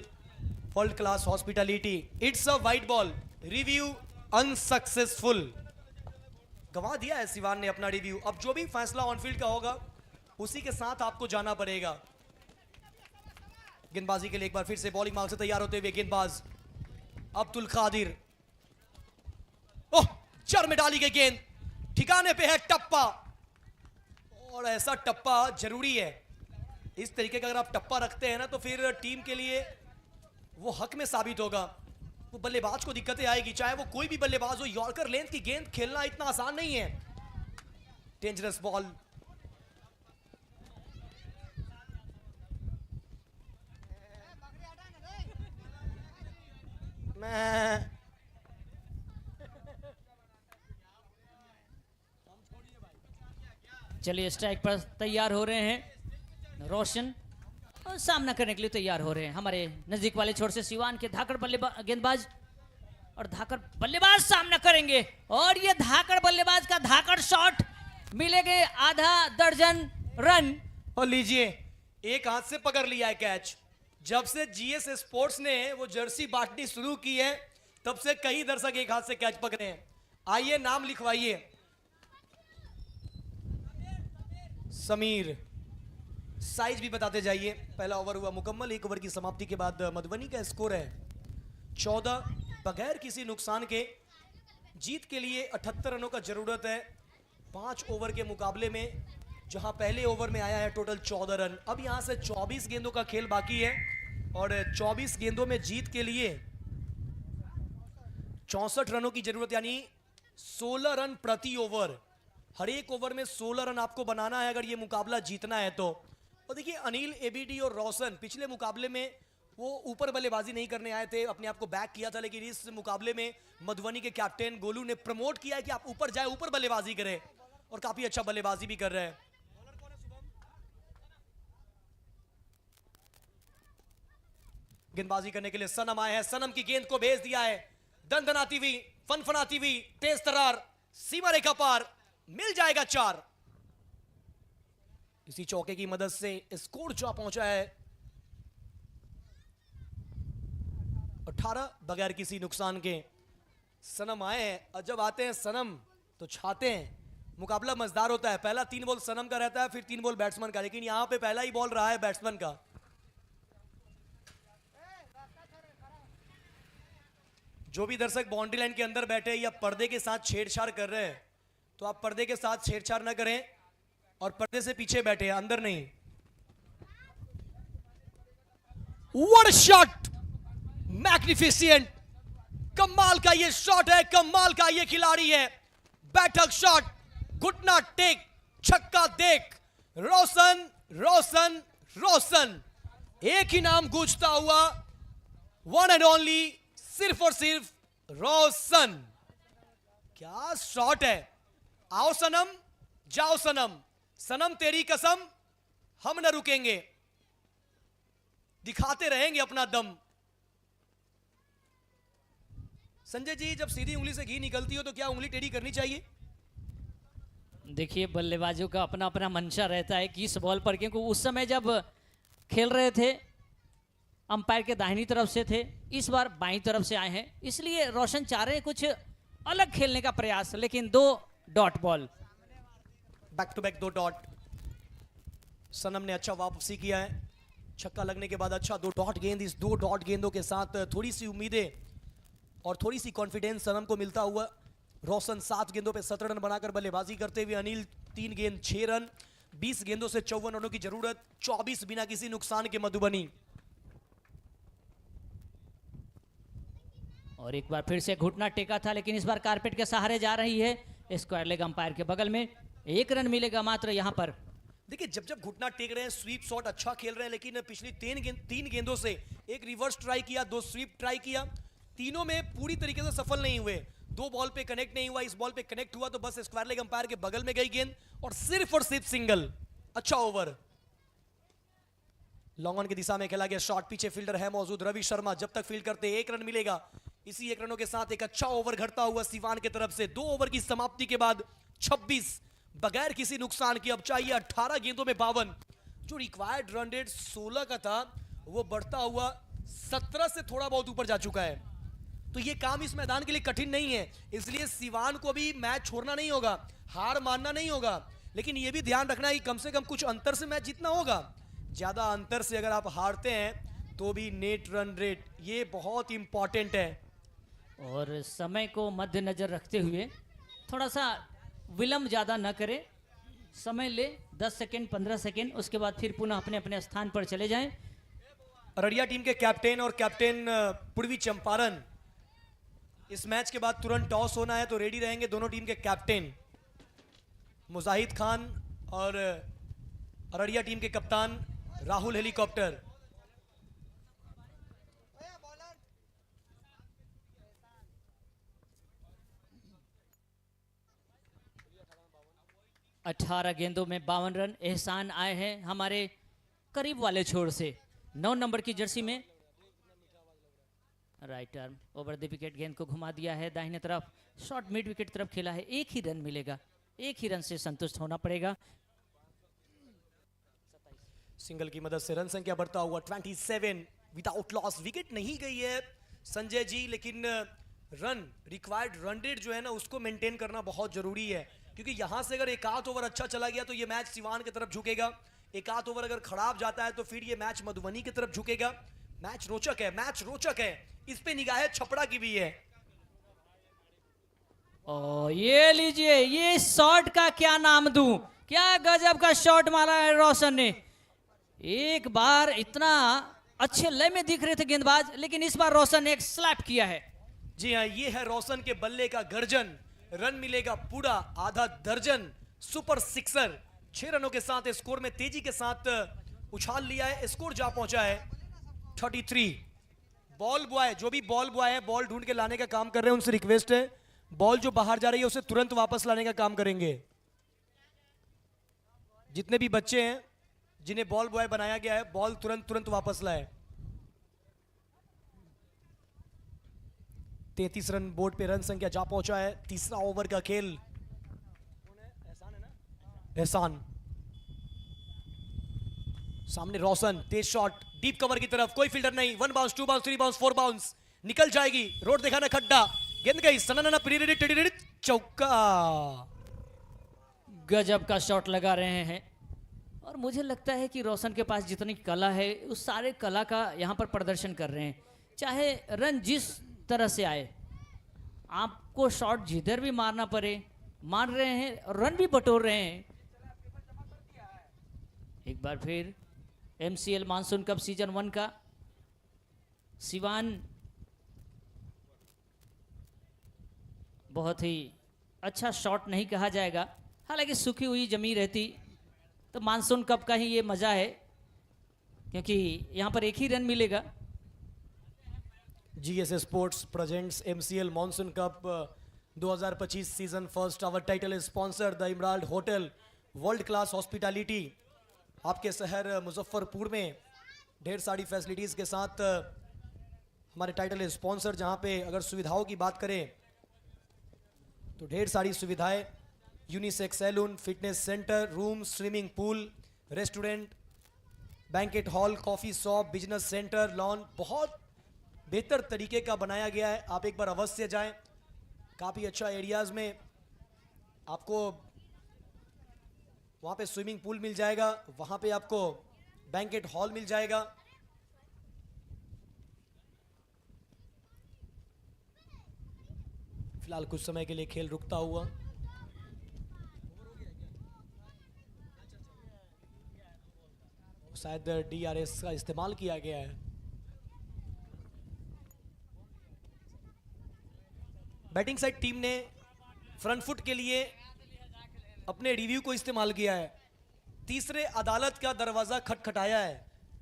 world class hospitality. It's a white ball. Review unsuccessful. गंवा दिया है सिवान ने अपना रिव्यू। अब जो भी फैसला ऑनफील्ड का होगा उसी के साथ आपको जाना पड़ेगा। गेंदबाजी के लिए एक बार फिर से बॉलिंग मार्ग से तैयार होते हुए गेंदबाज अब्दुल कादिर। ओह, जड़ में डाली गई गेंद, ठिकाने पे है टप्पा, और ऐसा टप्पा जरूरी है। इस तरीके का अगर आप टप्पा रखते हैं ना तो फिर टीम के लिए वो हक में साबित होगा। वो बल्लेबाज को दिक्कतें आएगी, चाहे वो कोई भी बल्लेबाज हो। यॉर्कर लेंथ की गेंद खेलना इतना आसान नहीं है। Dangerous ball. मैं चलिए स्ट्राइक पर तैयार हो रहे हैं रोशन, और सामना करने के लिए तैयार हो रहे हैं हमारे नजदीक वाले छोर से सिवान के धाकड़ गेंदबाज, और धाकड़ बल्लेबाज सामना करेंगे, और ये धाकड़ बल्लेबाज का धाकड़ शॉट मिलेंगे आधा दर्जन रन। और लीजिए, एक हाथ से पकड़ लिया है कैच। जब से जीएस स्पोर्ट्स ने वो जर्सी बांटनी शुरू की है, तब से कई दर्शक एक हाथ से कैच पकड़े हैं। आइए, नाम लिखवाइए। समीर, साइज भी बताते जाइए। पहला ओवर हुआ मुकम्मल। एक ओवर की समाप्ति के बाद मधुबनी का स्कोर है 14, बगैर किसी नुकसान के। जीत के लिए 78 रनों का जरूरत है 5 ओवर के मुकाबले में, जहां पहले ओवर में आया है टोटल 14 रन। अब यहां से 24 गेंदों का खेल बाकी है और 24 गेंदों में जीत के लिए 64 रनों की जरूरत, यानी 16 रन प्रति ओवर। हर एक ओवर में 16 रन आपको बनाना है अगर ये मुकाबला जीतना है तो। और देखिए, अनिल, एबीडी और रोशन पिछले मुकाबले में वो ऊपर बल्लेबाजी नहीं करने आए थे, अपने आप को बैक किया था, लेकिन इस मुकाबले में मधुबनी के कैप्टन गोलू ने प्रमोट किया है कि आप ऊपर जाए, ऊपर बल्लेबाजी करें, और काफी अच्छा बल्लेबाजी भी कर रहे हैं। गेंदबाजी करने के लिए सनम आए हैं। सनम की गेंद को भेज दिया है दनदनाती हुई, फनफनाती हुई, तेज तरार, सीमा रेखा पार, मिल जाएगा 4। इसी चौके की मदद से स्कोर जो पहुंचा है 18, बगैर किसी नुकसान के। सनम आए हैं, और जब आते हैं सनम तो छाते हैं। मुकाबला मजेदार होता है। पहला 3 बॉल सनम का रहता है, फिर 3 बॉल बैट्समैन का, लेकिन यहां पे पहला ही बॉल रहा है बैट्समैन का। जो भी दर्शक बाउंड्री लाइन के अंदर बैठे या पर्दे के साथ छेड़छाड़ कर रहे हैं, तो आप पर्दे के साथ छेड़छाड़ ना करें और पर्दे से पीछे बैठे, अंदर नहीं। व्हाट शॉट, मैग्निफिसेंट, कमाल का ये शॉट है, कमाल का ये खिलाड़ी है। बैठक शॉट, घुटना टेक, छक्का देख, रोशन रोशन रोशन, एक ही नाम गूंजता हुआ, वन एंड ओनली, सिर्फ और सिर्फ रोशन। क्या शॉट है। आओ सनम, जाओ सनम, सनम तेरी कसम, हम न रुकेंगे, दिखाते रहेंगे अपना दम। संजय जी, जब सीधी उंगली से घी निकलती हो तो क्या उंगली टेढ़ी करनी चाहिए? देखिए, बल्लेबाजों का अपना अपना मंशा रहता है कि इस बॉल पर, क्योंकि उस समय जब खेल रहे थे अंपायर के दाहिनी तरफ से थे, इस बार बाईं तरफ से आए हैं, इसलिए रोशन चाह रहे हैं कुछ अलग खेलने का प्रयास, लेकिन 2 dot ball. Back to back 2 dot. Sanam ने अच्छा वापसी किया है, छक्का लगने के बाद अच्छा 2 डॉट गेंद। इस 2 डॉट गेंदों के साथ थोड़ी सी उम्मीदें और थोड़ी सी कॉन्फिडेंस सनम को मिलता हुआ। रोशन 7 गेंदों पे 17 रन बनाकर बल्लेबाजी करते हुए। अनिल 3 गेंद 6 रन, 20 गेंदों से 54 रनों की जरूरत, 24 बिना किसी नुकसान के मधुबनी। और एक बार फिर से घुटना टेका था, लेकिन इस बार कारपेट के सहारे जा रही है, स्क्वायर लेग अंपायर के बगल में। 1 रन मिलेगा मात्र यहां पर। देखिए, जब जब घुटना टेक रहे हैं, स्वीप शॉट अच्छा खेल रहे हैं, लेकिन पिछली 3 गेंदों से एक रिवर्स ट्राई किया, 2 स्वीप ट्राई किया, तीनों में पूरी तरीके से सफल नहीं हुए। 2 बॉल पे कनेक्ट नहीं हुआ, इस बॉल पे कनेक्ट हुआ तो बस स्क्वायर लेग अंपायर के बगल में गई गेंद और सिर्फ सिंगल। अच्छा ओवर। लॉन्ग ऑन की दिशा में खेला गया शॉट, पीछे फील्डर है मौजूद रवि शर्मा। जब तक फील्ड करते 1 रन मिलेगा। इसी 1 रनों के साथ एक अच्छा ओवर घटता हुआ सिवान की तरफ से। 2 ओवर की समाप्ति के बाद 26, बगैर किसी नुकसान के। अब चाहिए 18 गेंदों में 52। जो रिक्वायर्ड रन रेट 16 का था, वो बढ़ता हुआ 17 से थोड़ा बहुत ऊपर जा चुका है। तो ये काम इस मैदान के लिए कठिन नहीं है, इसलिए सिवान को भी मैच छोड़ना नहीं होगा, हार मानना नहीं होगा, लेकिन ये भी ध्यान रखना है कि कम से कम कुछ अंतर से मैच जीतना होगा। ज्यादा अंतर से अगर आप हारते हैं तो भी नेट रन रेट, ये बहुत इंपॉर्टेंट है। और समय को मद्देनजर रखते हुए थोड़ा सा विलंब ज़्यादा न करें, समय ले 10 सेकेंड 15 सेकेंड, उसके बाद फिर पुनः अपने अपने स्थान पर चले जाएं। अररिया टीम के कैप्टन और कैप्टन पूर्वी चंपारण, इस मैच के बाद तुरंत टॉस होना है तो रेडी रहेंगे दोनों टीम के कैप्टन मुजाहिद खान और अररिया टीम के कप्तान राहुल हेलीकॉप्टर। अठारह गेंदों में 52 रन। एहसान आए हैं हमारे करीब वाले छोर से, 9 नंबर की जर्सी में। Right arm over the wicket, गेंद को घुमा दिया है दाहिने तरफ, शॉर्ट मिड विकेट तरफ खेला है। 1 ही रन मिलेगा। एक ही रन से संतुष्ट होना पड़ेगा। सिंगल की मदद से रन संख्या बढ़ता हुआ 27 विदाउट लॉस। विकेट नहीं गई है संजय जी, लेकिन रन रिक्वायर्ड रन रेट जो है ना उसको मेंटेन करना बहुत जरूरी है, क्योंकि यहां से अगर एक आध ओवर अच्छा चला गया तो ये मैच सिवान की तरफ झुकेगा, एक आध ओवर अगर खराब जाता है तो फिर ये मैच मधुबनी की तरफ झुकेगा। मैच रोचक है, मैच रोचक है, इस पे निगाहें छपड़ा की भी है। ओ ये लीजिए, ये शॉट का क्या नाम दूं, क्या गजब का शॉट मारा है रोशन ने। एक बार इतना अच्छे लय में दिख रहे थे गेंदबाज, लेकिन इस बार रोशन ने एक स्लैप किया है। जी हाँ, ये है रोशन के बल्ले का गर्जन। रन मिलेगा पूरा आधा दर्जन। सुपर सिक्सर 6 रनों के साथ स्कोर में तेजी के साथ उछाल लिया है। स्कोर जा पहुंचा है 33। बॉल बॉय, जो भी बॉल बॉय है बॉल ढूंढ के लाने का काम कर रहे हैं, उनसे रिक्वेस्ट है बॉल जो बाहर जा रही है उसे तुरंत वापस लाने का काम करेंगे। जितने भी बच्चे हैं जिन्हें बॉल बॉय बनाया गया है, बॉल तुरंत वापस लाए। 33 रन बोर्ड पे रन संख्या जा पहुंचा है। तीसरा ओवर का खेल। एहसान सामने, रोशन तेज शॉट डीप कवर की तरफ, कोई फील्डर नहीं। 1 बाउंस 2 बाउंस 3 बाउंस 4 बाउंस, निकल जाएगी। रोड देखा ना खड्डा, गेंद गई सना प्री चौका। गजब का शॉट लगा रहे हैं, और मुझे लगता है कि रोशन के पास जितनी कला है उस सारे कला का यहाँ पर प्रदर्शन कर रहे हैं। चाहे रन जिस तरह से आए, आपको शॉट जिधर भी मारना पड़े मार रहे हैं, रन भी बटोर रहे हैं। एक बार फिर MCL मानसून कप सीजन 1 का सिवान बहुत ही अच्छा शॉट नहीं कहा जाएगा, हालांकि सूखी हुई जमी रहती तो मानसून कप का ही ये मजा है, क्योंकि यहाँ पर एक ही रन मिलेगा। GSS sports presents MCL monsoon cup 2025 season first. Our title is sponsor the emerald hotel, world class hospitality. आपके शहर मुजफ्फरपुर में ढेर सारी फैसिलिटीज के साथ हमारे टाइटल इज स्पॉन्सर, जहां पे अगर सुविधाओं की बात करें तो ढेर सारी सुविधाएं। Unisex salon, fitness centre, room, swimming pool, restaurant, banquet hall, coffee shop, business centre, lawn, बहुत बेहतर तरीके का बनाया गया है। आप एक बार अवश्य जाएं। काफ़ी अच्छा एरियाज़ में आपको वहाँ पे स्विमिंग पूल मिल जाएगा, वहाँ पे आपको बैंकेट हॉल मिल जाएगा। फिलहाल कुछ समय के लिए खेल रुकता हुआ। शायद DRS का इस्तेमाल किया गया है। बैटिंग साइड टीम ने फ्रंट फुट के लिए अपने रिव्यू को इस्तेमाल किया है। तीसरे अदालत का दरवाजा खटखटाया है।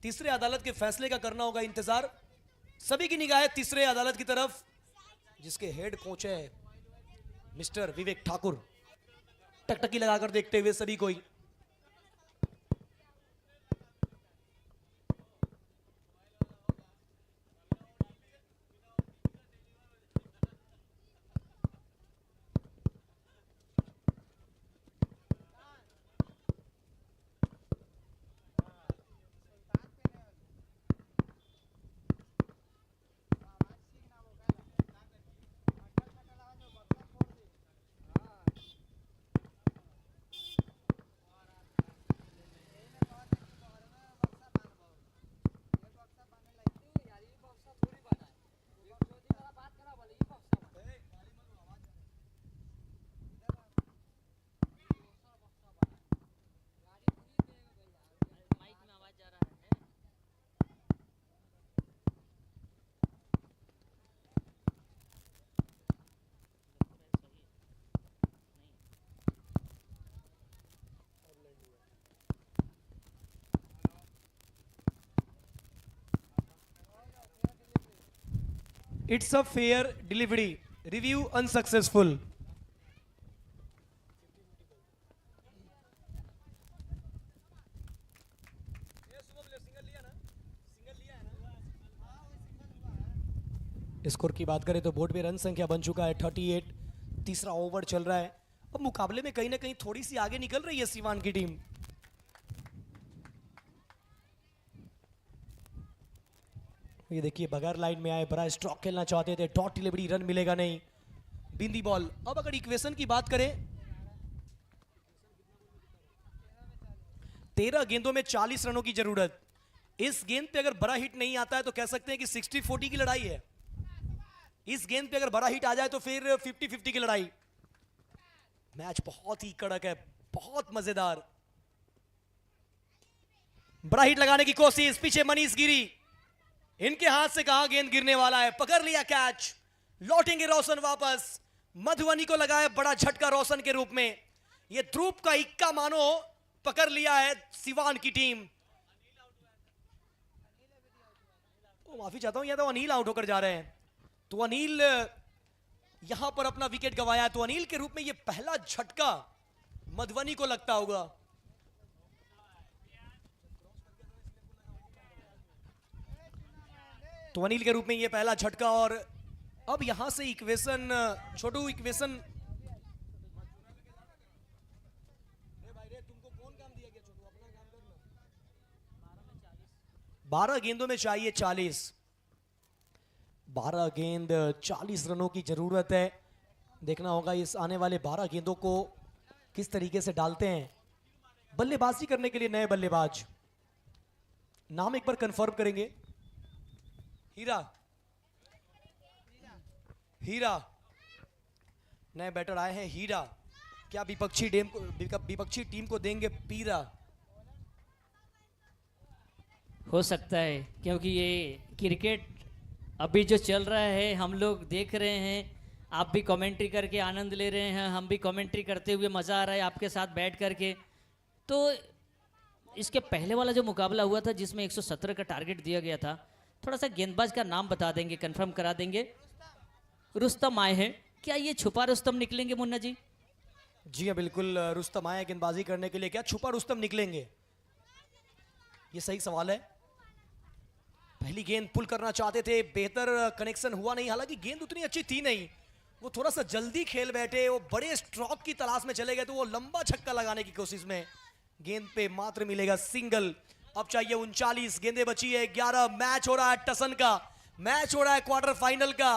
तीसरे अदालत के फैसले का करना होगा इंतजार। सभी की निगाहें तीसरे अदालत की तरफ, जिसके हेड कोच है मिस्टर विवेक ठाकुर। टकटकी लगाकर देखते हुए सभी कोई। It's a fair delivery. Review unsuccessful. Score की बात करें तो बोर्ड पे रन संख्या बन चुका है 38। तीसरा ओवर चल रहा है अब मुकाबले में कहीं ना कहीं थोड़ी सी आगे निकल रही है सीवान की टीम। ये देखिए बगैर लाइन में आए, बड़ा स्ट्रोक खेलना चाहते थे, डॉट डिलीवरी, रन मिलेगा नहीं, बिंदी बॉल। अब अगर इक्वेशन की बात करें, 13 गेंदों में 40 रनों की जरूरत। इस गेंद पे अगर बड़ा हिट नहीं आता है तो कह सकते हैं कि 60-40 की लड़ाई है। इस गेंद पे अगर बड़ा हिट आ जाए तो फिर 50-50 की लड़ाई। मैच बहुत ही कड़क है, बहुत मजेदार। बड़ा हिट लगाने की कोशिश, पीछे मनीष गिरी, इनके हाथ से कहां गेंद गिरने वाला है, पकड़ लिया कैच। लौटेंगे रोशन वापस, मधुबनी को लगाया बड़ा झटका रोशन के रूप में। ये ध्रुव का इक्का मानो पकड़ लिया है सिवान की टीम। माफी चाहता हूं, या तो अनिल आउट होकर जा रहे हैं, तो अनिल यहां पर अपना विकेट गंवाया। तो अनिल के रूप में यह पहला झटका मधुबनी को लगता होगा। तो अनिल के रूप में यह पहला झटका, और अब यहां से इक्वेशन, छोटू इक्वेशन 12 गेंदों में चाहिए 40। 12 गेंद 40 रनों की जरूरत है। देखना होगा इस आने वाले 12 गेंदों को किस तरीके से डालते हैं। बल्लेबाजी करने के लिए नए बल्लेबाज, नाम एक बार कंफर्म करेंगे। हीरा, हीरा नए बैटर आए हैं। हीरा क्या विपक्षी टीम को देंगे पीरा? हो सकता है, क्योंकि ये क्रिकेट अभी जो चल रहा है हम लोग देख रहे हैं, आप भी कमेंट्री करके आनंद ले रहे हैं, हम भी कमेंट्री करते हुए मज़ा आ रहा है आपके साथ बैठ करके। तो इसके पहले वाला जो मुकाबला हुआ था जिसमें 117 का टारगेट दिया गया था, थोड़ा सा गेंदबाज का नाम बता देंगे, कंफर्म करा देंगे। रुस्तम आए हैं, क्या ये छुपा रुस्तम निकलेंगे मुन्ना जी? जी हाँ बिल्कुल, रुस्तम आए गेंदबाजी करने के लिए। क्या छुपा रुस्तम निकलेंगे? ये सही सवाल है। पहली गेंद पुल करना चाहते थे, बेहतर कनेक्शन हुआ नहीं, हालांकि गेंद उतनी अच्छी थी नहीं, वो थोड़ा सा जल्दी खेल बैठे, वो बड़े स्ट्रोक की तलाश में चले गए, तो वो लंबा छक्का लगाने की कोशिश में गेंद पे मात्र मिलेगा सिंगल। अब चाहिए 39 गेंदें बची है, 11। मैच हो रहा है टसन का, मैच हो रहा है क्वार्टर फाइनल का,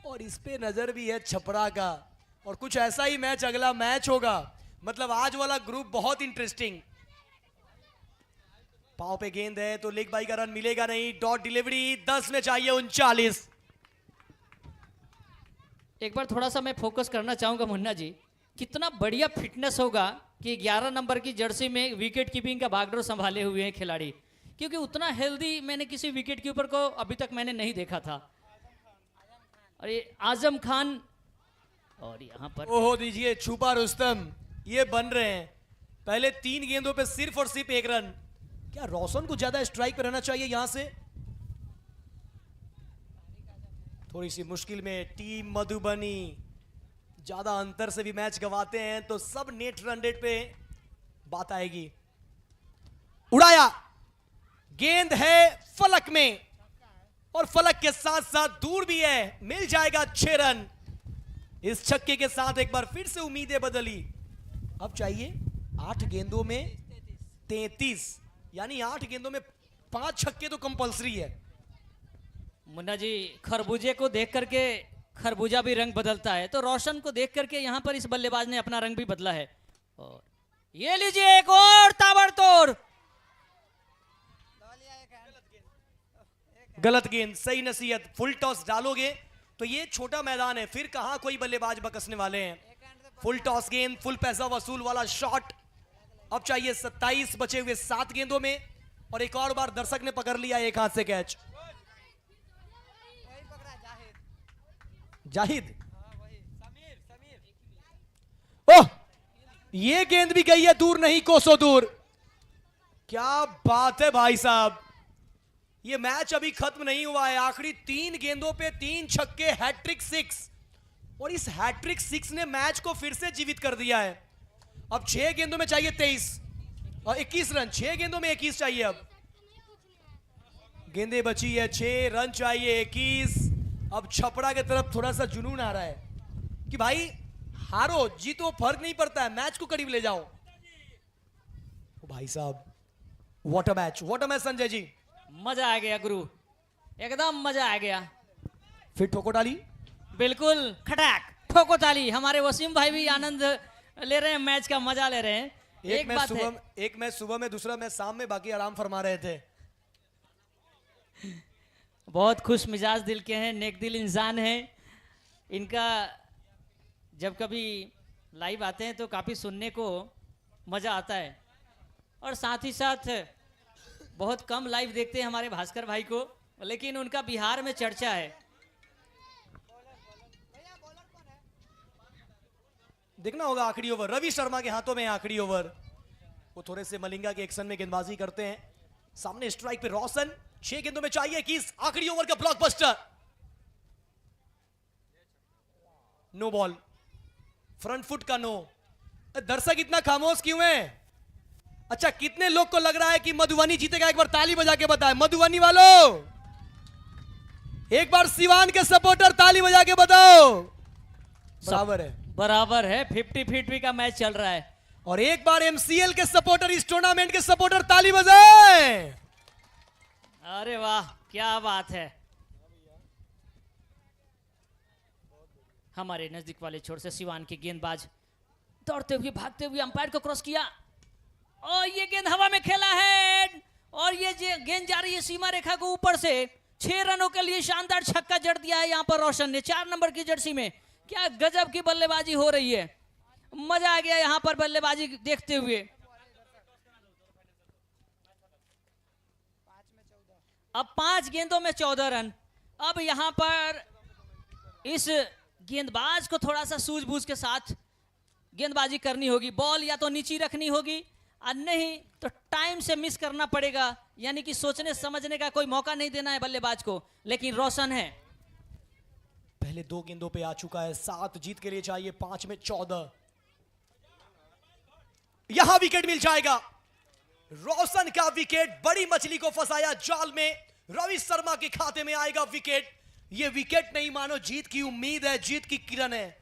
और इस पे नजर भी है छपरा का, और कुछ ऐसा ही मैच अगला मैच होगा। मतलब आज वाला ग्रुप बहुत इंटरेस्टिंग। पाव पे गेंद है तो लेग बाई का रन मिलेगा नहीं, डॉट डिलीवरी, 10 में चाहिए 39। एक बार थोड़ा सा मैं फोकस करना चाहूंगा मुन्ना जी, कितना बढ़िया फिटनेस होगा कि 11 नंबर की जर्सी में विकेट कीपिंग का भागडोर संभाले हुए हैं खिलाड़ी, क्योंकि उतना हेल्दी मैंने किसी विकेट कीपर को अभी तक मैंने नहीं देखा था। और ये आजम खान, और यहाँ पर ओहो दीजिए छुपा रुस्तम, ये बन रहे हैं। पहले 3 गेंदों पे सिर्फ और सिर्फ 1 रन। क्या रोशन को ज्यादा स्ट्राइक पे रहना चाहिए यहां से? थोड़ी सी मुश्किल में टीम मधुबनी, ज्यादा अंतर से भी मैच गंवाते हैं तो सब नेट रन रेट पे बात आएगी। उड़ाया, गेंद है फलक में, और फलक के साथ साथ दूर भी है, मिल जाएगा 6 रन। इस छक्के के साथ एक बार फिर से उम्मीदें बदली। अब चाहिए 8 गेंदों में 33, यानी 8 गेंदों में 5 छक्के तो कंपलसरी है। मुन्ना जी, खरबूजे को देख करके खरबूजा भी रंग बदलता है, तो रोशन को देख करके यहाँ पर इस बल्लेबाज ने अपना रंग भी बदला है। और ये लीजिए एक और ताबड़तोड़, गलत गेंद, सही नसीहत। फुल टॉस डालोगे तो ये छोटा मैदान है, फिर कहां कोई बल्लेबाज बकसने वाले हैं। फुल टॉस गेंद, फुल पैसा वसूल वाला शॉट। अब चाहिए 27, बचे हुए 7 गेंदों में, और एक और बार दर्शक ने पकड़ लिया एक हाथ से कैच। जाहिद, ओह, ये गेंद भी गई है दूर, नहीं कोसों दूर। क्या बात है भाई साहब, ये मैच अभी खत्म नहीं हुआ है। आखिरी 3 गेंदों पे 3 छक्के, हैट्रिक 6, और इस हैट्रिक 6 ने मैच को फिर से जीवित कर दिया है। अब 6 गेंदों में चाहिए 23 और 21 रन, 6 गेंदों में 21 चाहिए। अब गेंदें बची है 6, रन चाहिए 21। अब छपरा की तरफ थोड़ा सा जुनून आ रहा है कि भाई हारो जीतो फर्क नहीं पड़ता है, मैच को करीब ले जाओ। ओ भाई साहब, what a match Sanjay ji. मजा आ गया गुरु, एकदम मजा आ गया। फिर ठोको डाली। बिल्कुल खटाक ठोको ताली। हमारे वसीम भाई भी आनंद ले रहे हैं, मैच का मजा ले रहे हैं। एक मैच सुबह में, दूसरा मैच शाम में, बाकी आराम फरमा रहे थे। बहुत खुश मिजाज दिल के हैं, नेक दिल इंसान हैं। इनका जब कभी लाइव आते हैं तो काफ़ी सुनने को मज़ा आता है, और साथ ही साथ बहुत कम लाइव देखते हैं हमारे भास्कर भाई को, लेकिन उनका बिहार में चर्चा है। देखना होगा आखिरी ओवर, रवि शर्मा के हाथों में आखिरी ओवर। वो थोड़े से मलिंगा के एक्शन में गेंदबाजी करते हैं। सामने स्ट्राइक पे रोशन, 6 गेंदों में चाहिए किस आखिरी ओवर का blockbuster. No ball, front foot का नो। दर्शक इतना खामोश क्यों है? अच्छा, कितने लोग को लग रहा है कि मधुबनी जीतेगा? एक बार ताली बजा के बताएं मधुबनी वालों। एक बार सिवान के सपोर्टर ताली बजा के बताओ। बराबर है 50-50 का मैच चल रहा है। और एक बार एमसीएल के सपोर्टर, इस टूर्नामेंट के सपोर्टर ताली बजाएं। अरे वाह, क्या बात है। हमारे नजदीक वाले छोर से सिवान के गेंदबाज दौड़ते हुए भागते हुए अंपायर को क्रॉस किया, और ये गेंद हवा में खेला है, और ये गेंद जा रही है सीमा रेखा को ऊपर से। 6 रनों के लिए शानदार छक्का जड़ दिया है यहां पर रोशन ने, 4 नंबर की जर्सी में। क्या गजब की बल्लेबाजी हो रही है, मजा आ गया यहां पर बल्लेबाजी देखते हुए। अब 5 गेंदों में 14 रन। अब यहां पर इस गेंदबाज को थोड़ा सा सूझबूझ के साथ गेंदबाजी करनी होगी। बॉल या तो नीचे रखनी होगी, और नहीं तो टाइम से मिस करना पड़ेगा, यानी कि सोचने समझने का कोई मौका नहीं देना है बल्लेबाज को। लेकिन रोशन है, पहले 2 गेंदों पे आ चुका है, 7 जीत के लिए चाहिए, 5 में 14। यहां विकेट मिल जाएगा। रोशन का विकेट, बड़ी मछली को फंसाया जाल में। रवि शर्मा के खाते में आएगा विकेट। ये विकेट नहीं मानो, जीत की उम्मीद है, जीत की किरण है।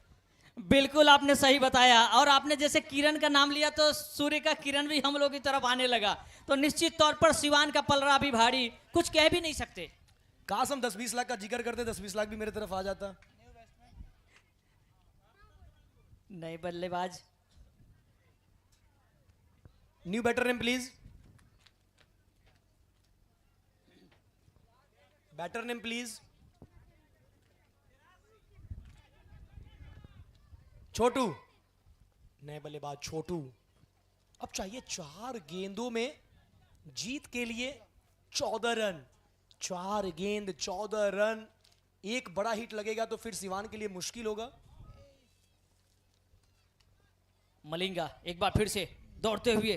बिल्कुल आपने सही बताया। और आपने जैसे किरण का नाम लिया तो सूर्य का किरण भी हम लोग की तरफ आने लगा, तो निश्चित तौर पर सिवान का पलड़ा भी भारी, कुछ कह भी नहीं सकते। काश हम 10-20 लाख का जिक्र करते, 10-20 लाख भी मेरे तरफ आ जाता। नए बल्लेबाज, new batter name please, batter name please. Chhotu, नए बल्लेबाज छोटू। अब चाहिए 4 गेंदों में जीत के लिए 14 रन। 4 गेंद 14 रन, एक बड़ा हिट लगेगा तो फिर सिवान के लिए मुश्किल होगा। मलिंगा एक बार फिर से दौड़ते हुए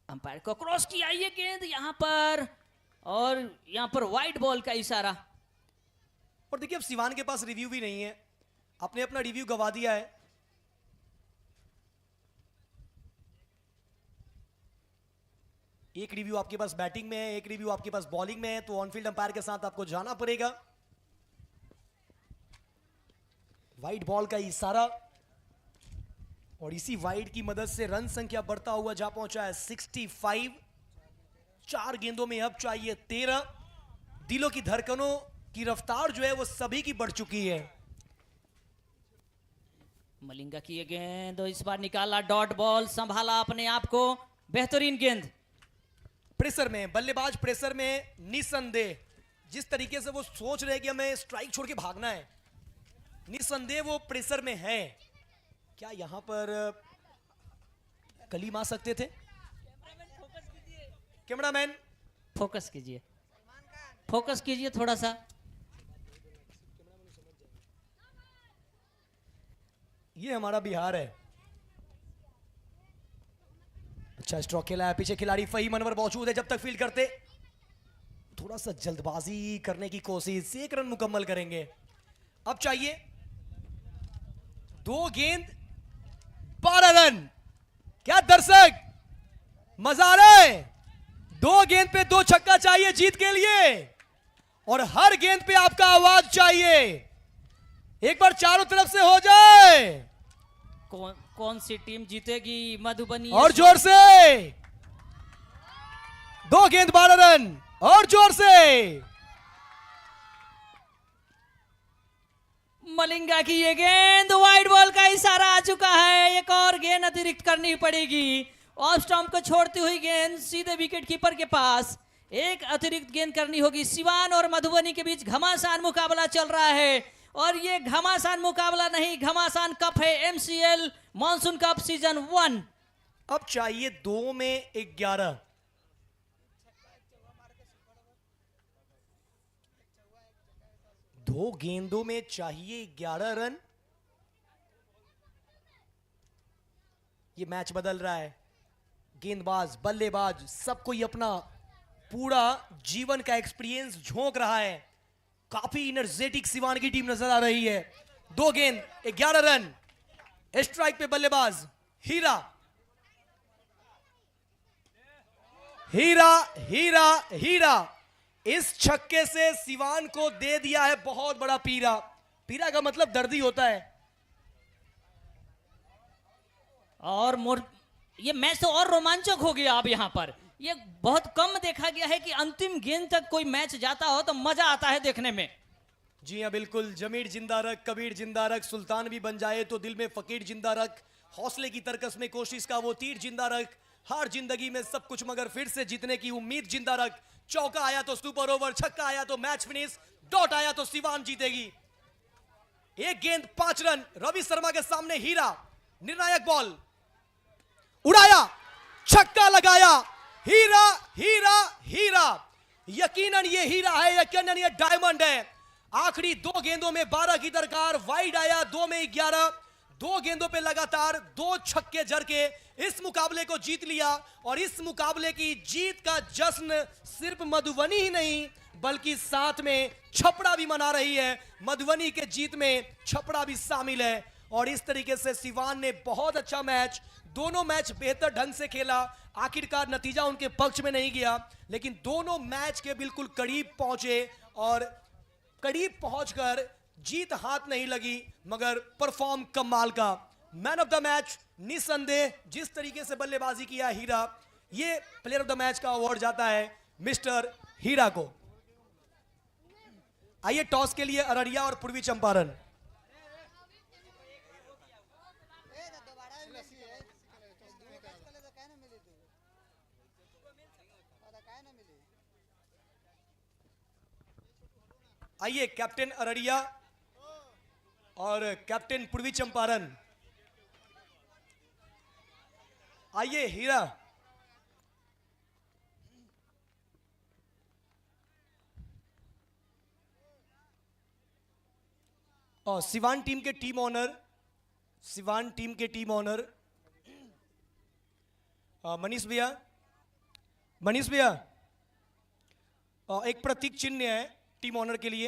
अंपायर को क्रॉस किया, ये गेंद यहां पर, और यहां पर वाइड बॉल का इशारा। और देखिए, अब सिवान के पास रिव्यू भी नहीं है, आपने अपना रिव्यू गवा दिया है। एक रिव्यू आपके पास बैटिंग में है, एक रिव्यू आपके पास बॉलिंग में है, तो ऑनफील्ड अंपायर के साथ आपको जाना पड़ेगा। वाइड बॉल का इशारा, और इसी वाइड की मदद से रन संख्या बढ़ता हुआ जा पहुंचा है 65। 4 गेंदों में अब चाहिए 13। दिलों की धड़कनों की रफ्तार जो है वो सभी की बढ़ चुकी है। मलिंगा की ये गेंद, इस बार निकाला डॉट बॉल, संभाला अपने आप को, बेहतरीन गेंद। प्रेशर में बल्लेबाज, प्रेशर में निसंदेह, जिस तरीके से वो सोच रहे कि हमें स्ट्राइक छोड़ के भागना है, निसंदेह वो प्रेशर में है। क्या यहां पर कलीम आ सकते थे? कैमरामैन फोकस कीजिए, फोकस कीजिए थोड़ा सा। ये हमारा बिहार है। अच्छा स्ट्रोक खेला है, पीछे खिलाड़ी फहीम अनवर मौजूद है। जब तक फील्ड करते, थोड़ा सा जल्दबाजी करने की कोशिश, 1 रन मुकम्मल करेंगे। अब चाहिए 2 गेंद 12 रन। क्या दर्शक मजा आ रहा है? 2 गेंद पे 2 छक्का चाहिए जीत के लिए, और हर गेंद पे आपका आवाज चाहिए। एक बार चारों तरफ से हो जाए कौन सी टीम जीतेगी, मधुबनी और जोर से। 2 गेंद 12 रन और जोर से। मलिंगा की ये गेंद, वाइड बॉल का इशारा आ चुका है, एक और गेंद अतिरिक्त करनी पड़ेगी। ऑफ स्टंप को छोड़ती हुई गेंद सीधे विकेट कीपर के पास, एक अतिरिक्त गेंद करनी होगी। सिवान और मधुबनी के बीच घमासान मुकाबला चल रहा है और ये घमासान मुकाबला नहीं, घमासान कप है, एमसीएल मॉनसून कप सीजन 1। अब चाहिए 2 में 11। दो गेंदों में चाहिए 11 रन। ये मैच बदल रहा है। गेंदबाज, बल्लेबाज, सब कोई अपना पूरा जीवन का एक्सपीरियंस झोंक रहा है। काफी एनर्जेटिक सिवान की टीम नजर आ रही है। 2 गेंद 11 रन। स्ट्राइक पे बल्लेबाज हीरा, हीरा, हीरा, हीरा। इस छक्के से सिवान को दे दिया है बहुत बड़ा पीरा। पीरा का मतलब दर्दी होता है। और ये मैच तो और रोमांचक हो गया। अब यहाँ पर ये बहुत कम देखा गया है कि अंतिम गेंद तक कोई मैच जाता हो तो मजा आता है देखने में। जी हाँ, बिल्कुल। जमीर जिंदा रख, कबीर जिंदा रख, सुल्तान भी बन जाए तो दिल में फकीर जिंदा रख, हौसले की तरकस में कोशिश का वो तीर जिंदा रख, हार जिंदगी में सब कुछ मगर फिर से जीतने की उम्मीद जिंदा रख। चौका आया तो सुपर ओवर, छक्का आया तो मैच फिनिश, डॉट आया तो सिवान जीतेगी। 1 गेंद 5 रन। रवि शर्मा के सामने हीरा, निर्णायक बॉल उड़ाया, छक्का लगाया। हीरा, हीरा, हीरा। यकीनन ये हीरा है, यकीनन ये डायमंड है। आखिरी 2 गेंदों में 12 की दरकार, वाइड आया 2 में 11। 2 गेंदों पे लगातार 2 छक्के जड़ के इस मुकाबले को जीत लिया। और इस मुकाबले की जीत का जश्न सिर्फ मधुबनी ही नहीं बल्कि साथ में छपड़ा भी मना रही है। मधुबनी के जीत में छपड़ा भी शामिल है। और इस तरीके से सिवान ने बहुत अच्छा मैच, दोनों मैच बेहतर ढंग से खेला। आखिरकार नतीजा उनके पक्ष में नहीं गया, लेकिन दोनों मैच के बिल्कुल करीब पहुंचे और करीब पहुंचकर जीत हाथ नहीं लगी मगर परफॉर्म कमाल का। मैन ऑफ द मैच निसंदेह जिस तरीके से बल्लेबाजी किया हीरा, ये प्लेयर ऑफ द मैच का अवार्ड जाता है मिस्टर हीरा को। आइए टॉस के लिए अररिया और पूर्वी चंपारण। आइए कैप्टन अररिया और कैप्टन पूर्वी चंपारण। आइए हीरा। और सिवान टीम के टीम ऑनर, सिवान टीम के टीम ऑनर मनीष भैया, मनीष भैया एक प्रतीक चिन्ह है टीम ऑनर के लिए।